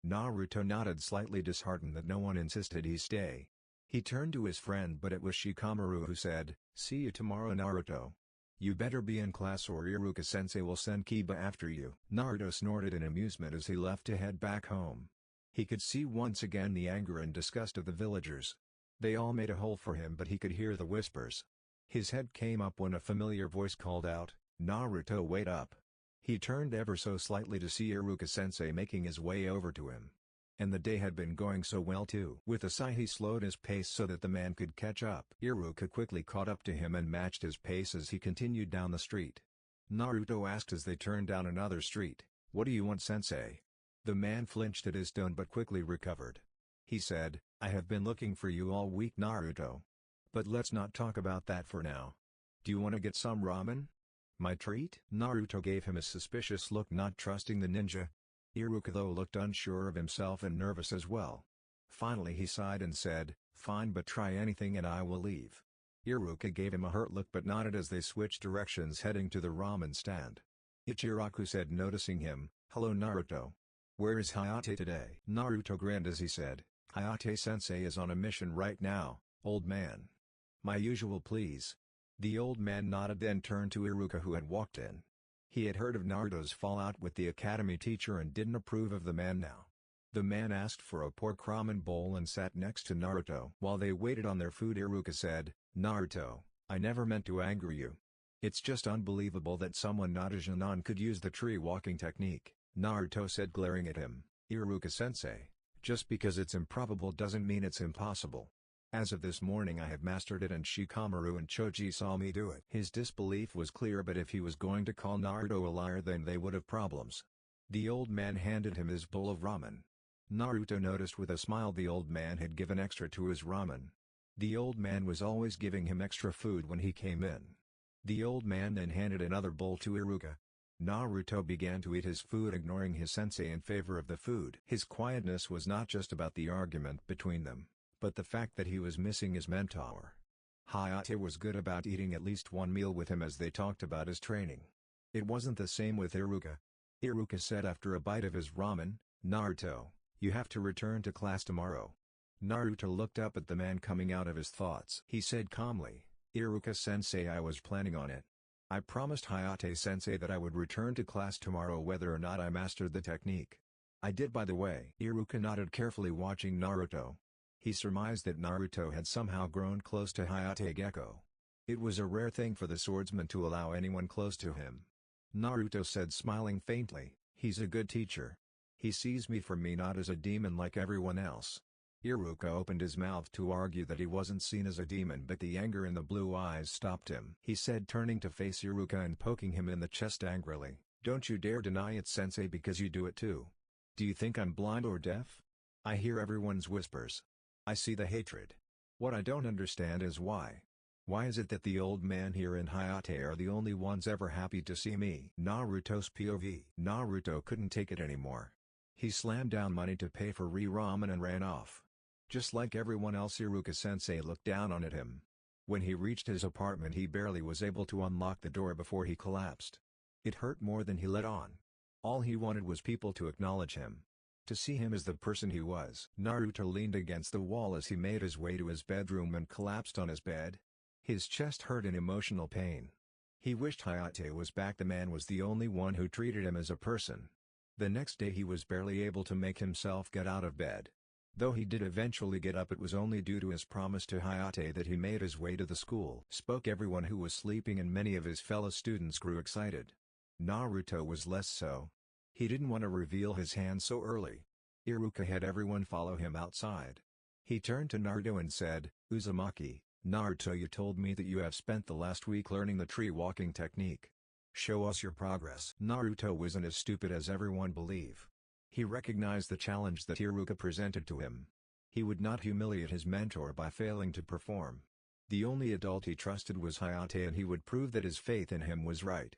Naruto nodded, slightly disheartened that no one insisted he stay. He turned to his friend, but it was Shikamaru who said, "See you tomorrow, Naruto. You better be in class or Iruka-sensei will send Kiba after you." Naruto snorted in amusement as he left to head back home. He could see once again the anger and disgust of the villagers. They all made a hole for him, but he could hear the whispers. His head came up when a familiar voice called out, "Naruto, wait up." He turned ever so slightly to see Iruka-sensei making his way over to him. And the day had been going so well too. With a sigh he slowed his pace so that the man could catch up. Iruka quickly caught up to him and matched his pace as he continued down the street. Naruto asked as they turned down another street, "What do you want, sensei?" The man flinched at his tone but quickly recovered. He said, "I have been looking for you all week, Naruto. But let's not talk about that for now. Do you want to get some ramen? My treat?" Naruto gave him a suspicious look, not trusting the ninja. Iruka though looked unsure of himself and nervous as well. Finally he sighed and said, "Fine, but try anything and I will leave." Iruka gave him a hurt look but nodded as they switched directions heading to the ramen stand. Ichiraku said, noticing him, "Hello Naruto. Where is Hayate today?" Naruto grinned as he said, "Hayate-sensei is on a mission right now, old man. My usual please." The old man nodded, then turned to Iruka who had walked in. He had heard of Naruto's fallout with the academy teacher and didn't approve of the man now. The man asked for a pork ramen bowl and sat next to Naruto. While they waited on their food, Iruka said, "Naruto, I never meant to anger you. It's just unbelievable that someone not a Chunin could use the tree walking technique." Naruto said, glaring at him, "Iruka-sensei, just because it's improbable doesn't mean it's impossible. As of this morning I have mastered it and Shikamaru and Choji saw me do it." His disbelief was clear, but if he was going to call Naruto a liar then they would have problems. The old man handed him his bowl of ramen. Naruto noticed with a smile the old man had given extra to his ramen. The old man was always giving him extra food when he came in. The old man then handed another bowl to Iruka. Naruto began to eat his food, ignoring his sensei in favor of the food. His quietness was not just about the argument between them, but the fact that he was missing his mentor. Hayate was good about eating at least one meal with him as they talked about his training. It wasn't the same with Iruka. Iruka said after a bite of his ramen, "Naruto, you have to return to class tomorrow." Naruto looked up at the man coming out of his thoughts. He said calmly, "Iruka-sensei, I was planning on it. I promised Hayate-sensei that I would return to class tomorrow whether or not I mastered the technique. I did, by the way." Iruka nodded, carefully watching Naruto. He surmised that Naruto had somehow grown close to Hayate Gecko. It was a rare thing for the swordsman to allow anyone close to him. Naruto said, smiling faintly, "He's a good teacher. He sees me for me, not as a demon like everyone else." Iruka opened his mouth to argue that he wasn't seen as a demon, but the anger in the blue eyes stopped him. He said, turning to face Iruka and poking him in the chest angrily, "Don't you dare deny it, sensei, because you do it too. Do you think I'm blind or deaf? I hear everyone's whispers. I see the hatred. What I don't understand is why. Why is it that the old man here and Hayate are the only ones ever happy to see me?" Naruto's POV. Naruto couldn't take it anymore. He slammed down money to pay for ramen and ran off. Just like everyone else, Iruka-sensei looked down on at him. When he reached his apartment he barely was able to unlock the door before he collapsed. It hurt more than he let on. All he wanted was people to acknowledge him. To see him as the person he was. Naruto leaned against the wall as he made his way to his bedroom and collapsed on his bed. His chest hurt in emotional pain. He wished Hayate was back. The man was the only one who treated him as a person. The next day he was barely able to make himself get out of bed. Though he did eventually get up, it was only due to his promise to Hayate that he made his way to the school. Everyone who was sleeping and many of his fellow students grew excited. Naruto was less so. He didn't want to reveal his hand so early. Iruka had everyone follow him outside. He turned to Naruto and said, "Uzumaki, Naruto, you told me that you have spent the last week learning the tree walking technique. Show us your progress." Naruto wasn't as stupid as everyone believed. He recognized the challenge that Iruka presented to him. He would not humiliate his mentor by failing to perform. The only adult he trusted was Hayate, and he would prove that his faith in him was right.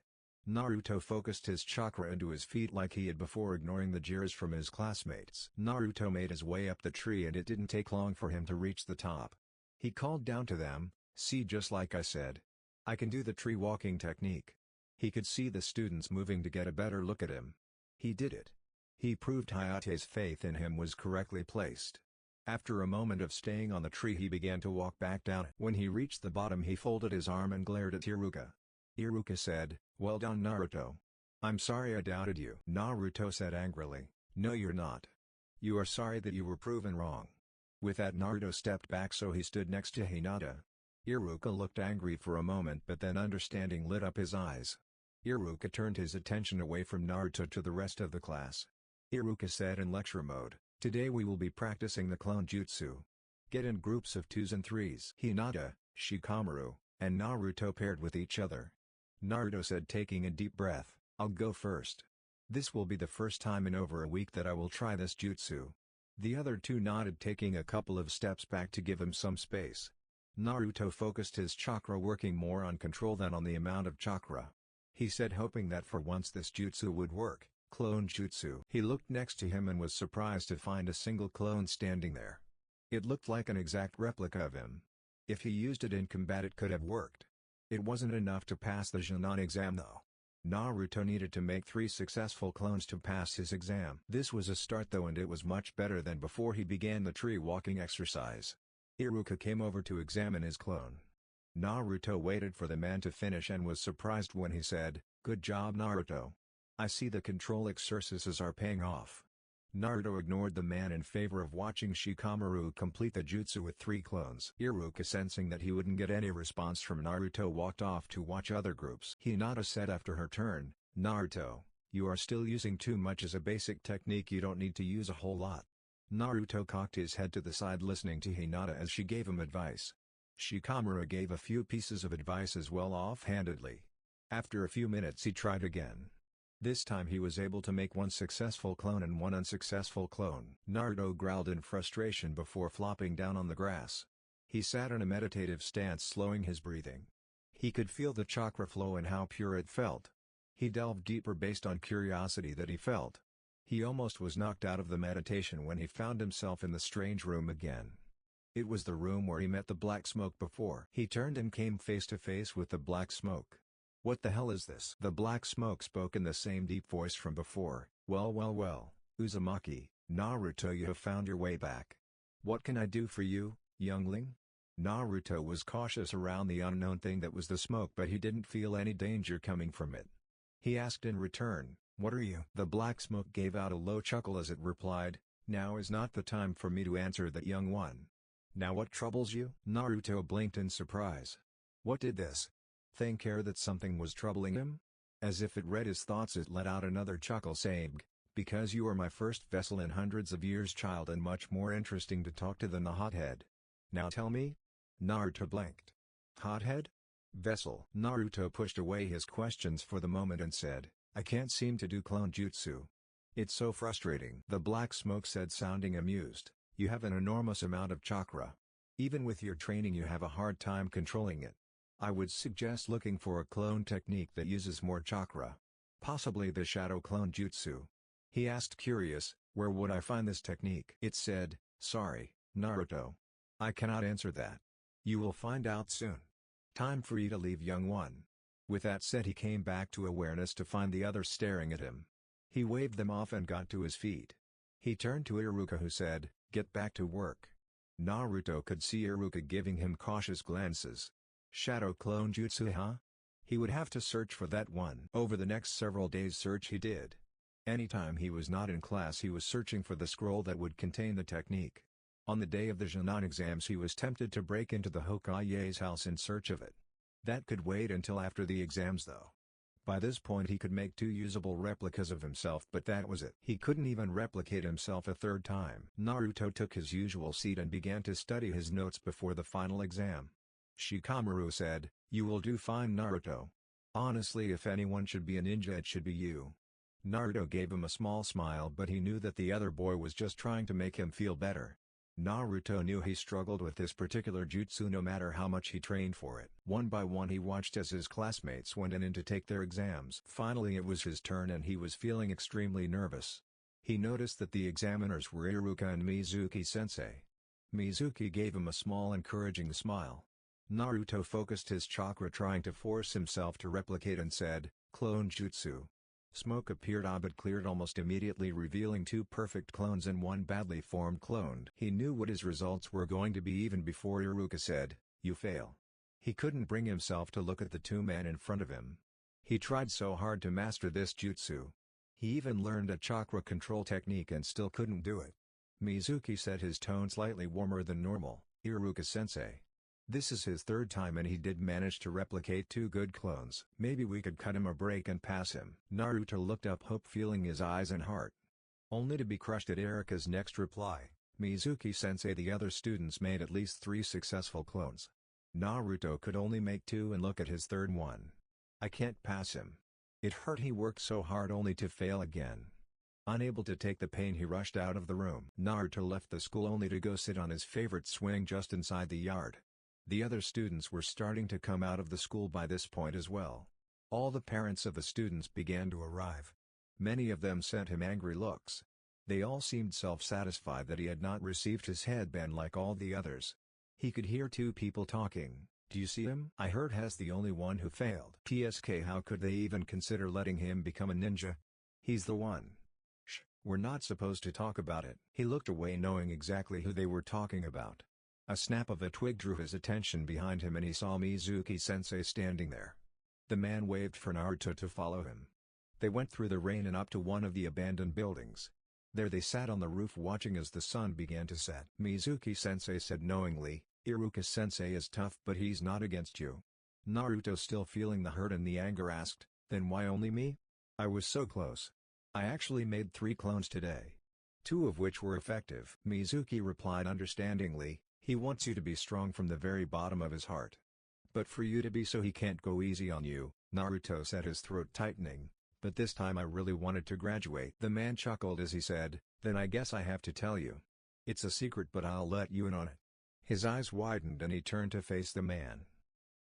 Naruto focused his chakra into his feet like he had before, ignoring the jeers from his classmates. Naruto made his way up the tree and it didn't take long for him to reach the top. He called down to them, "See, just like I said. I can do the tree walking technique." He could see the students moving to get a better look at him. He did it. He proved Hayate's faith in him was correctly placed. After a moment of staying on the tree he began to walk back down it. When he reached the bottom he folded his arm and glared at Iruka. Iruka said, "Well done Naruto. I'm sorry I doubted you." Naruto said angrily, "No you're not. You are sorry that you were proven wrong." With that Naruto stepped back so he stood next to Hinata. Iruka looked angry for a moment but then understanding lit up his eyes. Iruka turned his attention away from Naruto to the rest of the class. Iruka said in lecture mode, "Today we will be practicing the clone jutsu. Get in groups of 2s and 3s." Hinata, Shikamaru, and Naruto paired with each other. Naruto said taking a deep breath, "I'll go first. This will be the first time in over a week that I will try this jutsu." The other two nodded taking a couple of steps back to give him some space. Naruto focused his chakra working more on control than on the amount of chakra. He said hoping that for once this jutsu would work, clone jutsu. He looked next to him and was surprised to find a single clone standing there. It looked like an exact replica of him. If he used it in combat it could have worked. It wasn't enough to pass the Chunin exam though. Naruto needed to make 3 successful clones to pass his exam. This was a start though and it was much better than before he began the tree walking exercise. Iruka came over to examine his clone. Naruto waited for the man to finish and was surprised when he said, "Good job Naruto. I see the control exercises are paying off." Naruto ignored the man in favor of watching Shikamaru complete the jutsu with 3 clones. Iruka sensing that he wouldn't get any response from Naruto walked off to watch other groups. Hinata said after her turn, "Naruto, you are still using too much as a basic technique, you don't need to use a whole lot." Naruto cocked his head to the side listening to Hinata as she gave him advice. Shikamaru gave a few pieces of advice as well offhandedly. After a few minutes he tried again. This time he was able to make 1 successful clone and 1 unsuccessful clone. Naruto growled in frustration before flopping down on the grass. He sat in a meditative stance slowing his breathing. He could feel the chakra flow and how pure it felt. He delved deeper based on curiosity that he felt. He almost was knocked out of the meditation when he found himself in the strange room again. It was the room where he met the black smoke before. He turned and came face to face with the black smoke. "What the hell is this?" The black smoke spoke in the same deep voice from before. Well, Uzumaki, Naruto, you have found your way back. What can I do for you, youngling?" Naruto was cautious around the unknown thing that was the smoke but he didn't feel any danger coming from it. He asked in return, "What are you?" The black smoke gave out a low chuckle as it replied, "Now is not the time for me to answer that, young one. Now what troubles you?" Naruto blinked in surprise. What did this thing care that something was troubling him? As if it read his thoughts it let out another chuckle saying, "Because you are my first vessel in hundreds of years, child, and much more interesting to talk to than the hothead. Now tell me?" Naruto blinked. "Hothead? Vessel?" Naruto pushed away his questions for the moment and said, "I can't seem to do clone jutsu. It's so frustrating." The black smoke said sounding amused, "You have an enormous amount of chakra. Even with your training you have a hard time controlling it. I would suggest looking for a clone technique that uses more chakra. Possibly the shadow clone jutsu." He asked curious, "Where would I find this technique?" It said, "Sorry, Naruto. I cannot answer that. You will find out soon. Time for you to leave, young one." With that said he came back to awareness to find the others staring at him. He waved them off and got to his feet. He turned to Iruka who said, "Get back to work." Naruto could see Iruka giving him cautious glances. Shadow clone jutsu, huh? He would have to search for that one. Over the next several days search he did. Anytime he was not in class he was searching for the scroll that would contain the technique. On the day of the Chunin exams he was tempted to break into the Hokage's house in search of it. That could wait until after the exams though. By this point he could make 2 usable replicas of himself but that was it. He couldn't even replicate himself a 3rd time. Naruto took his usual seat and began to study his notes before the final exam. Shikamaru said, "You will do fine Naruto. Honestly if anyone should be a ninja it should be you." Naruto gave him a small smile but he knew that the other boy was just trying to make him feel better. Naruto knew he struggled with this particular jutsu no matter how much he trained for it. One by one he watched as his classmates went in to take their exams. Finally it was his turn and he was feeling extremely nervous. He noticed that the examiners were Iruka and Mizuki-sensei. Mizuki gave him a small encouraging smile. Naruto focused his chakra trying to force himself to replicate and said, "Clone jutsu." Smoke appeared but cleared almost immediately, revealing 2 perfect clones and 1 badly formed clone. He knew what his results were going to be even before Iruka said, "You fail." He couldn't bring himself to look at the 2 men in front of him. He tried so hard to master this jutsu. He even learned a chakra control technique and still couldn't do it. Mizuki said, his tone slightly warmer than normal, "Iruka-sensei. This is his 3rd time and he did manage to replicate 2 good clones. Maybe we could cut him a break and pass him." Naruto looked up, hope filling his eyes and heart. Only to be crushed at Iruka's next reply, "Mizuki-sensei, the other students made at least 3 successful clones. Naruto could only make 2 and look at his 3rd one. I can't pass him." It hurt. He worked so hard only to fail again. Unable to take the pain, he rushed out of the room. Naruto left the school only to go sit on his favorite swing just inside the yard. The other students were starting to come out of the school by this point as well. All the parents of the students began to arrive. Many of them sent him angry looks. They all seemed self-satisfied that he had not received his headband like all the others. He could hear 2 people talking. "Do you see him? I heard he's the only one who failed. TSK, how could they even consider letting him become a ninja? He's the one." "Shh, we're not supposed to talk about it." He looked away, knowing exactly who they were talking about. A snap of a twig drew his attention behind him and he saw Mizuki-sensei standing there. The man waved for Naruto to follow him. They went through the rain and up to one of the abandoned buildings. There they sat on the roof watching as the sun began to set. Mizuki-sensei said knowingly, "Iruka-sensei is tough but he's not against you." Naruto, still feeling the hurt and the anger, asked, "Then why only me? I was so close. I actually made 3 clones today. 2 of which were effective." Mizuki replied understandingly, "He wants you to be strong from the very bottom of his heart. But for you to be so, he can't go easy on you." Naruto said, his throat tightening, "But this time I really wanted to graduate." The man chuckled as he said, "Then I guess I have to tell you. It's a secret but I'll let you in on it." His eyes widened and he turned to face the man.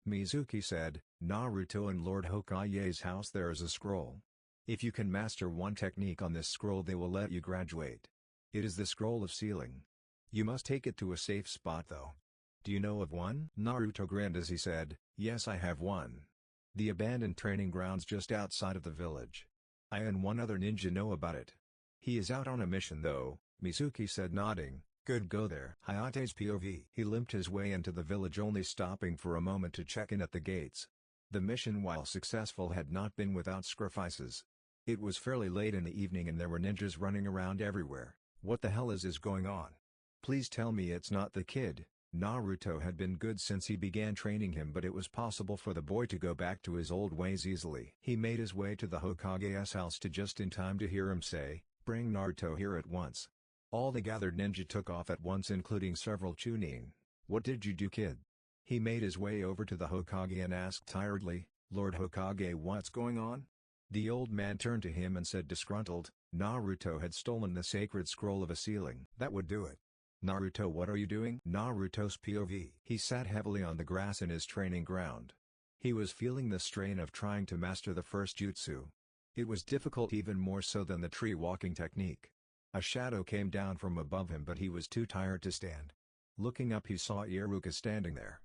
Mizuki said, "Naruto, in Lord Hokage's house there is a scroll. If you can master 1 technique on this scroll they will let you graduate. It is the scroll of sealing. You must take it to a safe spot though. Do you know of one?" Naruto grinned as he said, "Yes, I have one. The abandoned training grounds just outside of the village. I and 1 other ninja know about it. He is out on a mission though," Mizuki said, nodding. "Good, go there." Hayate's POV. He limped his way into the village, only stopping for a moment to check in at the gates. The mission, while successful, had not been without sacrifices. It was fairly late in the evening and there were ninjas running around everywhere. "What the hell is going on? Please tell me it's not the kid." Naruto had been good since he began training him, but it was possible for the boy to go back to his old ways easily. He made his way to the Hokage's house just in time to hear him say, "Bring Naruto here at once." All the gathered ninja took off at once, including several Chunin. "What did you do, kid?" He made his way over to the Hokage and asked tiredly, "Lord Hokage, what's going on?" The old man turned to him and said disgruntled, "Naruto had stolen the sacred scroll of a sealing." "That would do it." "Naruto, what are you doing?" Naruto's POV. He sat heavily on the grass in his training ground. He was feeling the strain of trying to master the first jutsu. It was difficult, even more so than the tree walking technique. A shadow came down from above him but he was too tired to stand. Looking up he saw Iruka standing there.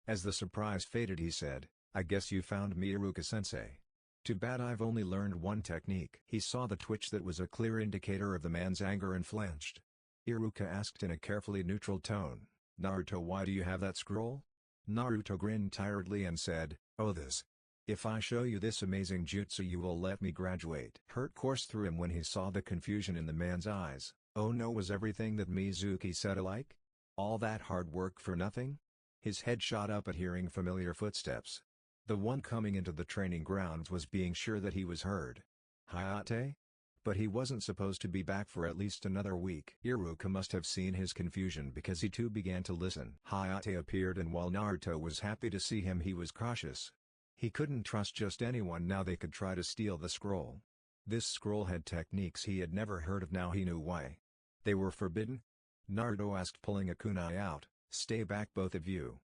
As the surprise faded he said, "I guess you found me, Iruka-sensei. Too bad I've only learned 1 technique." He saw the twitch that was a clear indicator of the man's anger and flinched. Iruka asked in a carefully neutral tone, "Naruto, why do you have that scroll?" Naruto grinned tiredly and said, "Oh, this. If I show you this amazing jutsu you will let me graduate." Hurt coursed through him when he saw the confusion in the man's eyes. Oh no, was everything that Mizuki said alike? All that hard work for nothing? His head shot up at hearing familiar footsteps. The one coming into the training grounds was being sure that he was heard. Hayate? But he wasn't supposed to be back for at least another week. Iruka must have seen his confusion because he too began to listen. Hayate appeared and while Naruto was happy to see him he was cautious. He couldn't trust just anyone now. They could try to steal the scroll. This scroll had techniques he had never heard of, now he knew why. They were forbidden? Naruto asked, pulling a kunai out. "Stay back, both of you."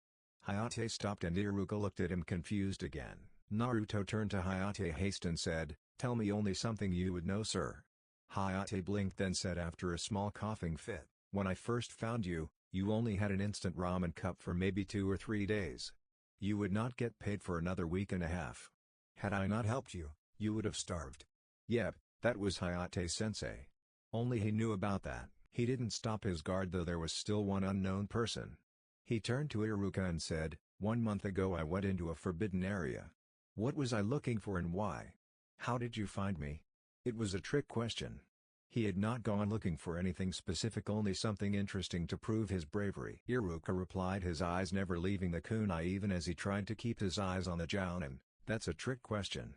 Hayate stopped and Iruka looked at him confused again. Naruto turned to Hayate haste and said, "Tell me only something you would know, sir." Hayate blinked then said after a small coughing fit, "When I first found you, you only had an instant ramen cup for maybe 2 or 3 days. You would not get paid for another week and a half. Had I not helped you, you would have starved. Yep, that was Hayate-sensei. Only he knew about that. He didn't stop his guard though there was still one unknown person. He turned to Iruka and said, "1 month ago I went into a forbidden area. What was I looking for and why? How did you find me?" It was a trick question. He had not gone looking for anything specific, only something interesting to prove his bravery. Iruka replied, his eyes never leaving the kunai even as he tried to keep his eyes on the jounin. "That's a trick question.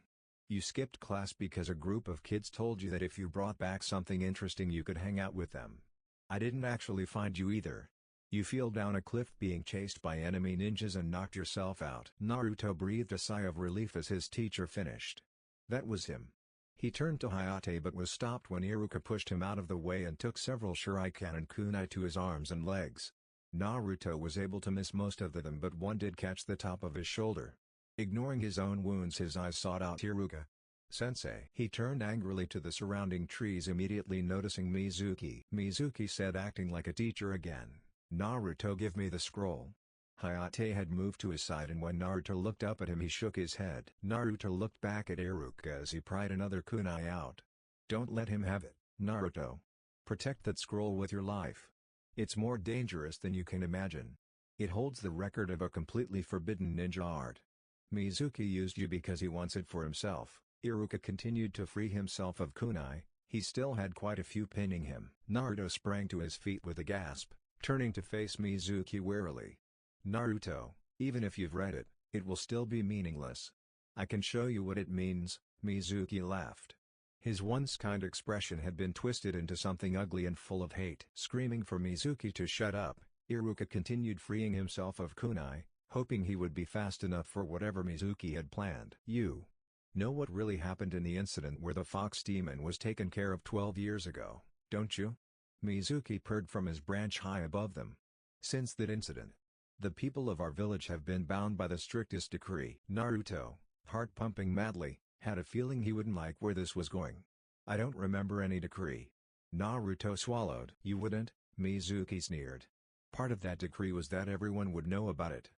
You skipped class because a group of kids told you that if you brought back something interesting you could hang out with them. I didn't actually find you either. You fell down a cliff being chased by enemy ninjas and knocked yourself out." Naruto breathed a sigh of relief as his teacher finished. That was him. He turned to Hayate but was stopped when Iruka pushed him out of the way and took several shuriken and kunai to his arms and legs. Naruto was able to miss most of them but one did catch the top of his shoulder. Ignoring his own wounds, his eyes sought out Iruka. "Sensei." He turned angrily to the surrounding trees, immediately noticing Mizuki. Mizuki said, acting like a teacher again, "Naruto, give me the scroll." Hayate had moved to his side and when Naruto looked up at him he shook his head. Naruto looked back at Iruka as he pried another kunai out. "Don't let him have it, Naruto. Protect that scroll with your life. It's more dangerous than you can imagine. It holds the record of a completely forbidden ninja art. Mizuki used you because he wants it for himself." Iruka continued to free himself of kunai. He still had quite a few pinning him. Naruto sprang to his feet with a gasp, turning to face Mizuki warily. "Naruto, even if you've read it, it will still be meaningless. I can show you what it means." Mizuki laughed. His once kind expression had been twisted into something ugly and full of hate. Screaming for Mizuki to shut up, Iruka continued freeing himself of kunai, hoping he would be fast enough for whatever Mizuki had planned. "You know what really happened in the incident where the fox demon was taken care of 12 years ago, don't you?" Mizuki purred from his branch high above them. "Since that incident, the people of our village have been bound by the strictest decree." Naruto, heart pumping madly, had a feeling he wouldn't like where this was going. "I don't remember any decree." Naruto swallowed. "You wouldn't?" Mizuki sneered. "Part of that decree was that everyone would know about it.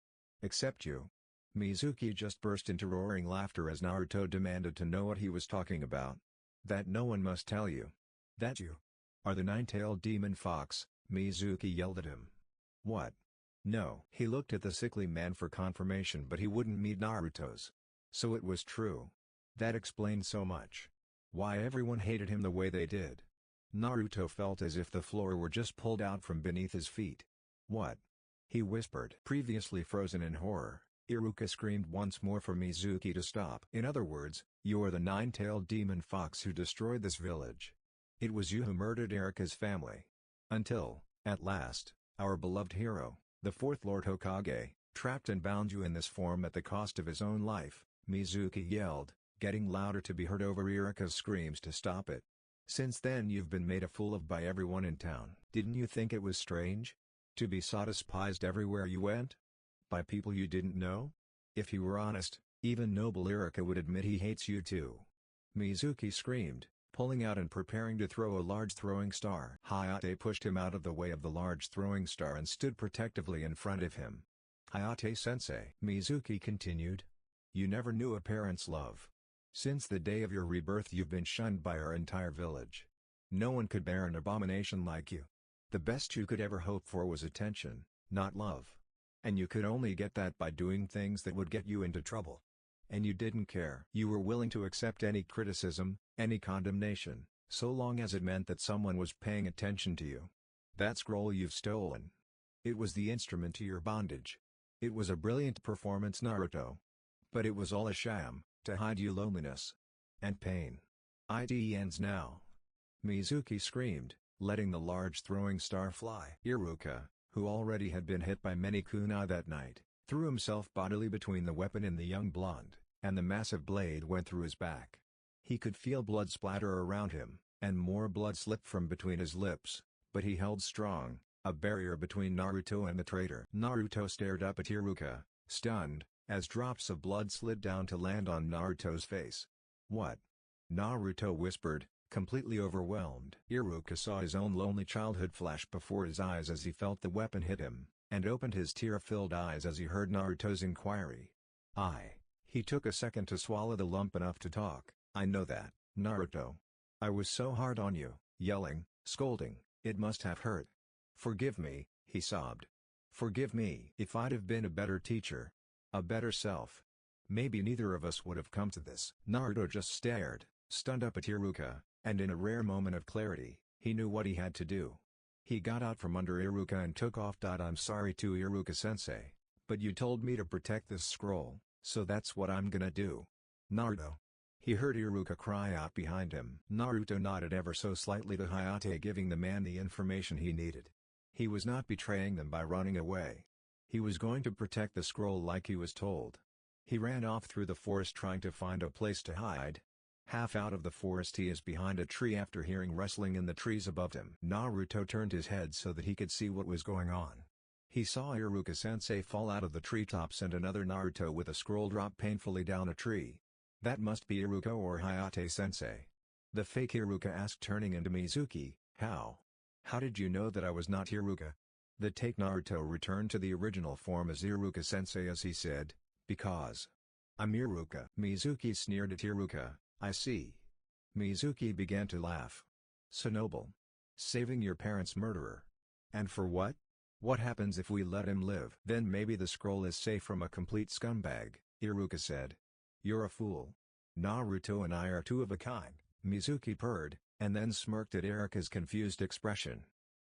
Except you." Mizuki just burst into roaring laughter as Naruto demanded to know what he was talking about. "That no one must tell you. That you are the nine-tailed demon fox," Mizuki yelled at him. "What? No." He looked at the sickly man for confirmation but he wouldn't meet Naruto's. So it was true. That explained so much. Why everyone hated him the way they did. Naruto felt as if the floor were just pulled out from beneath his feet. "What?" he whispered. Previously frozen in horror, Iruka screamed once more for Mizuki to stop. "In other words, you're the nine-tailed demon fox who destroyed this village. It was you who murdered Iruka's family. Until, at last, our beloved hero, the fourth Lord Hokage, trapped and bound you in this form at the cost of his own life," Mizuki yelled, getting louder to be heard over Iruka's screams to stop it. "Since then you've been made a fool of by everyone in town. Didn't you think it was strange? To be so despised everywhere you went? By people you didn't know? If you were honest, even noble Iruka would admit he hates you too." Mizuki screamed, pulling out and preparing to throw a large throwing star. Hayate pushed him out of the way of the large throwing star and stood protectively in front of him. "Hayate-sensei," Mizuki continued, "you never knew a parent's love. Since the day of your rebirth you've been shunned by our entire village. No one could bear an abomination like you. The best you could ever hope for was attention, not love. And you could only get that by doing things that would get you into trouble. And you didn't care. You were willing to accept any criticism, any condemnation, so long as it meant that someone was paying attention to you. That scroll you've stolen. It was the instrument to your bondage. It was a brilliant performance, Naruto. But it was all a sham, to hide your loneliness and pain. It ends now." Mizuki screamed, letting the large throwing star fly. Iruka, who already had been hit by many kunai that night, threw himself bodily between the weapon and the young blonde, and the massive blade went through his back. He could feel blood splatter around him, and more blood slipped from between his lips, but he held strong, a barrier between Naruto and the traitor. Naruto stared up at Iruka, stunned, as drops of blood slid down to land on Naruto's face. "What?" Naruto whispered, completely overwhelmed. Iruka saw his own lonely childhood flash before his eyes as he felt the weapon hit him, and opened his tear-filled eyes as he heard Naruto's inquiry. He took a second to swallow the lump enough to talk. "I know that, Naruto. I was so hard on you, yelling, scolding, it must have hurt. Forgive me, he sobbed. Forgive me. If I'd have been a better teacher. A better self. Maybe neither of us would have come to this. Naruto just stared, stunned up at Iruka, and in a rare moment of clarity, he knew what he had to do. He got out from under Iruka and took off. I'm sorry to Iruka-sensei, but you told me to protect this scroll, so that's what I'm gonna do. Naruto. He heard Iruka cry out behind him. Naruto nodded ever so slightly to Hayate, giving the man the information he needed. He was not betraying them by running away. He was going to protect the scroll like he was told. He ran off through the forest trying to find a place to hide. Half out of the forest he is behind a tree after hearing rustling in the trees above him. Naruto turned his head so that he could see what was going on. He saw Iruka-sensei fall out of the treetops and another Naruto with a scroll drop painfully down a tree. That must be Iruka or Hayate-sensei. The fake Iruka asked, turning into Mizuki, How? How did you know that I was not Iruka? The take Naruto returned to the original form as Iruka-sensei as he said, Because I'm Iruka. Mizuki sneered at Iruka, I see. Mizuki began to laugh. So noble. Saving your parents' murderer. And for what? What happens if we let him live? Then maybe the scroll is safe from a complete scumbag, Iruka said. You're a fool. Naruto and I are two of a kind, Mizuki purred, and then smirked at Iruka's confused expression.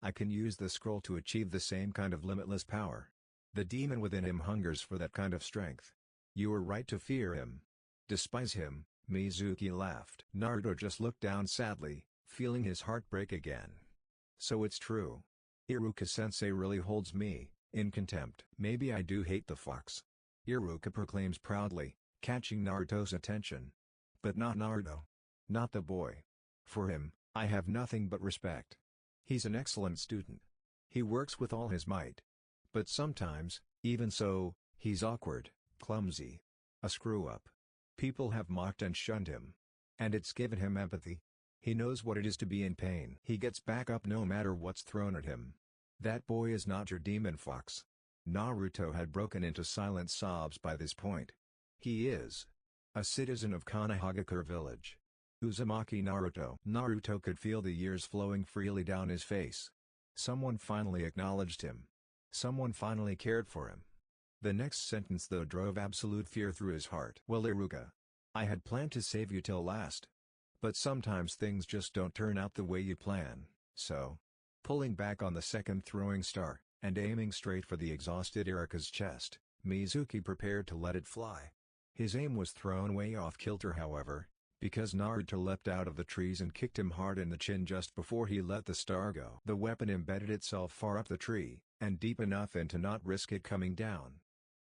I can use the scroll to achieve the same kind of limitless power. The demon within him hungers for that kind of strength. You were right to fear him. Despise him, Mizuki laughed. Naruto just looked down sadly, feeling his heart break again. So it's true. Iruka-sensei really holds me in contempt. Maybe I do hate the fox. Iruka proclaims proudly, catching Naruto's attention. But not Naruto. Not the boy. For him, I have nothing but respect. He's an excellent student. He works with all his might. But sometimes, even so, he's awkward, clumsy. A screw-up. People have mocked and shunned him. And it's given him empathy. He knows what it is to be in pain. He gets back up no matter what's thrown at him. That boy is not your demon fox. Naruto had broken into silent sobs by this point. He is a citizen of Konohagakure village. Uzumaki Naruto. Naruto could feel the years flowing freely down his face. Someone finally acknowledged him. Someone finally cared for him. The next sentence though drove absolute fear through his heart. Well, Iruka. I had planned to save you till last. But sometimes things just don't turn out the way you plan, so. Pulling back on the second throwing star, and aiming straight for the exhausted Iruka's chest, Mizuki prepared to let it fly. His aim was thrown way off kilter however, because Naruto leapt out of the trees and kicked him hard in the chin just before he let the star go. The weapon embedded itself far up the tree, and deep enough in to not risk it coming down.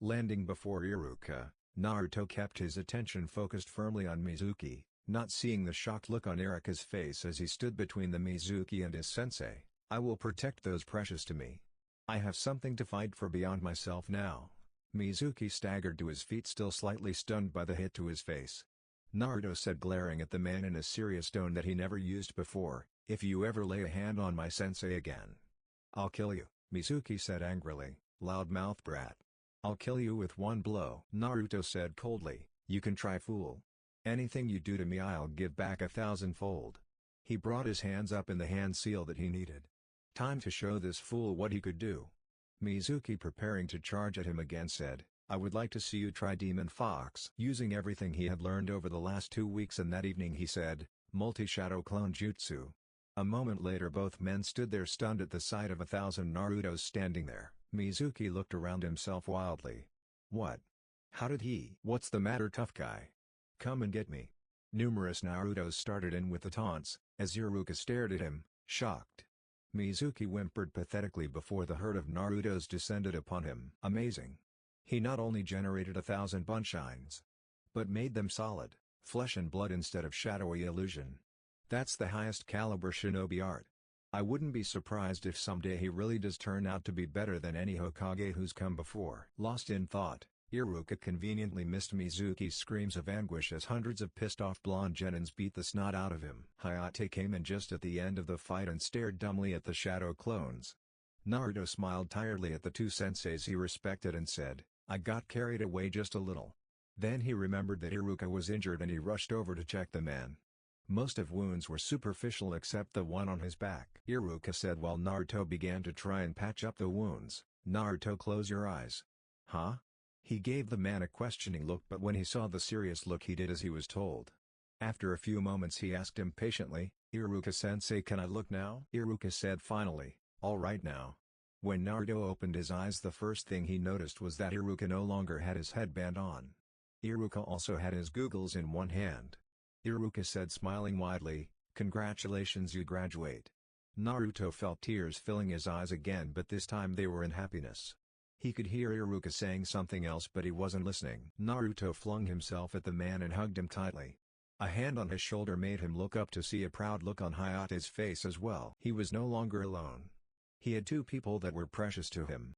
Landing before Iruka, Naruto kept his attention focused firmly on Mizuki, not seeing the shocked look on Iruka's face as he stood between the Mizuki and his sensei. I will protect those precious to me. I have something to fight for beyond myself now. Mizuki staggered to his feet, still slightly stunned by the hit to his face. Naruto said, glaring at the man in a serious tone that he never used before, if you ever lay a hand on my sensei again, I'll kill you. Mizuki said angrily, loudmouth brat. I'll kill you with one blow. Naruto said coldly, you can try, fool. Anything you do to me I'll give back 1,000-fold. He brought his hands up in the hand seal that he needed. Time to show this fool what he could do. Mizuki, preparing to charge at him again, said, I would like to see you try Demon Fox. Using everything he had learned over the last 2 weeks, and that evening he said, Multi-Shadow Clone Jutsu. A moment later both men stood there stunned at the sight of 1,000 Narutos standing there. Mizuki looked around himself wildly. What? How did he? What's the matter, tough guy? Come and get me. Numerous Narutos started in with the taunts, as Iruka stared at him, shocked. Mizuki whimpered pathetically before the herd of Narutos descended upon him. Amazing. He not only generated 1,000 bunshines, but made them solid, flesh and blood instead of shadowy illusion. That's the highest caliber shinobi art. I wouldn't be surprised if someday he really does turn out to be better than any Hokage who's come before. Lost in thought, Iruka conveniently missed Mizuki's screams of anguish as hundreds of pissed-off blonde genins beat the snot out of him. Hayate came in just at the end of the fight and stared dumbly at the shadow clones. Naruto smiled tiredly at the two senseis he respected and said, I got carried away just a little. Then he remembered that Iruka was injured and he rushed over to check the man. Most of wounds were superficial except the one on his back. Iruka said while Naruto began to try and patch up the wounds. Naruto, close your eyes. Huh? He gave the man a questioning look, but when he saw the serious look he did as he was told. After a few moments he asked impatiently, Iruka-sensei, can I look now? Iruka said finally, all right now. When Naruto opened his eyes, the first thing he noticed was that Iruka no longer had his headband on. Iruka also had his googles in one hand. Iruka said smiling widely, congratulations, you graduate. Naruto felt tears filling his eyes again, but this time they were in happiness. He could hear Iruka saying something else but he wasn't listening. Naruto flung himself at the man and hugged him tightly. A hand on his shoulder made him look up to see a proud look on Hayate's face as well. He was no longer alone. He had two people that were precious to him.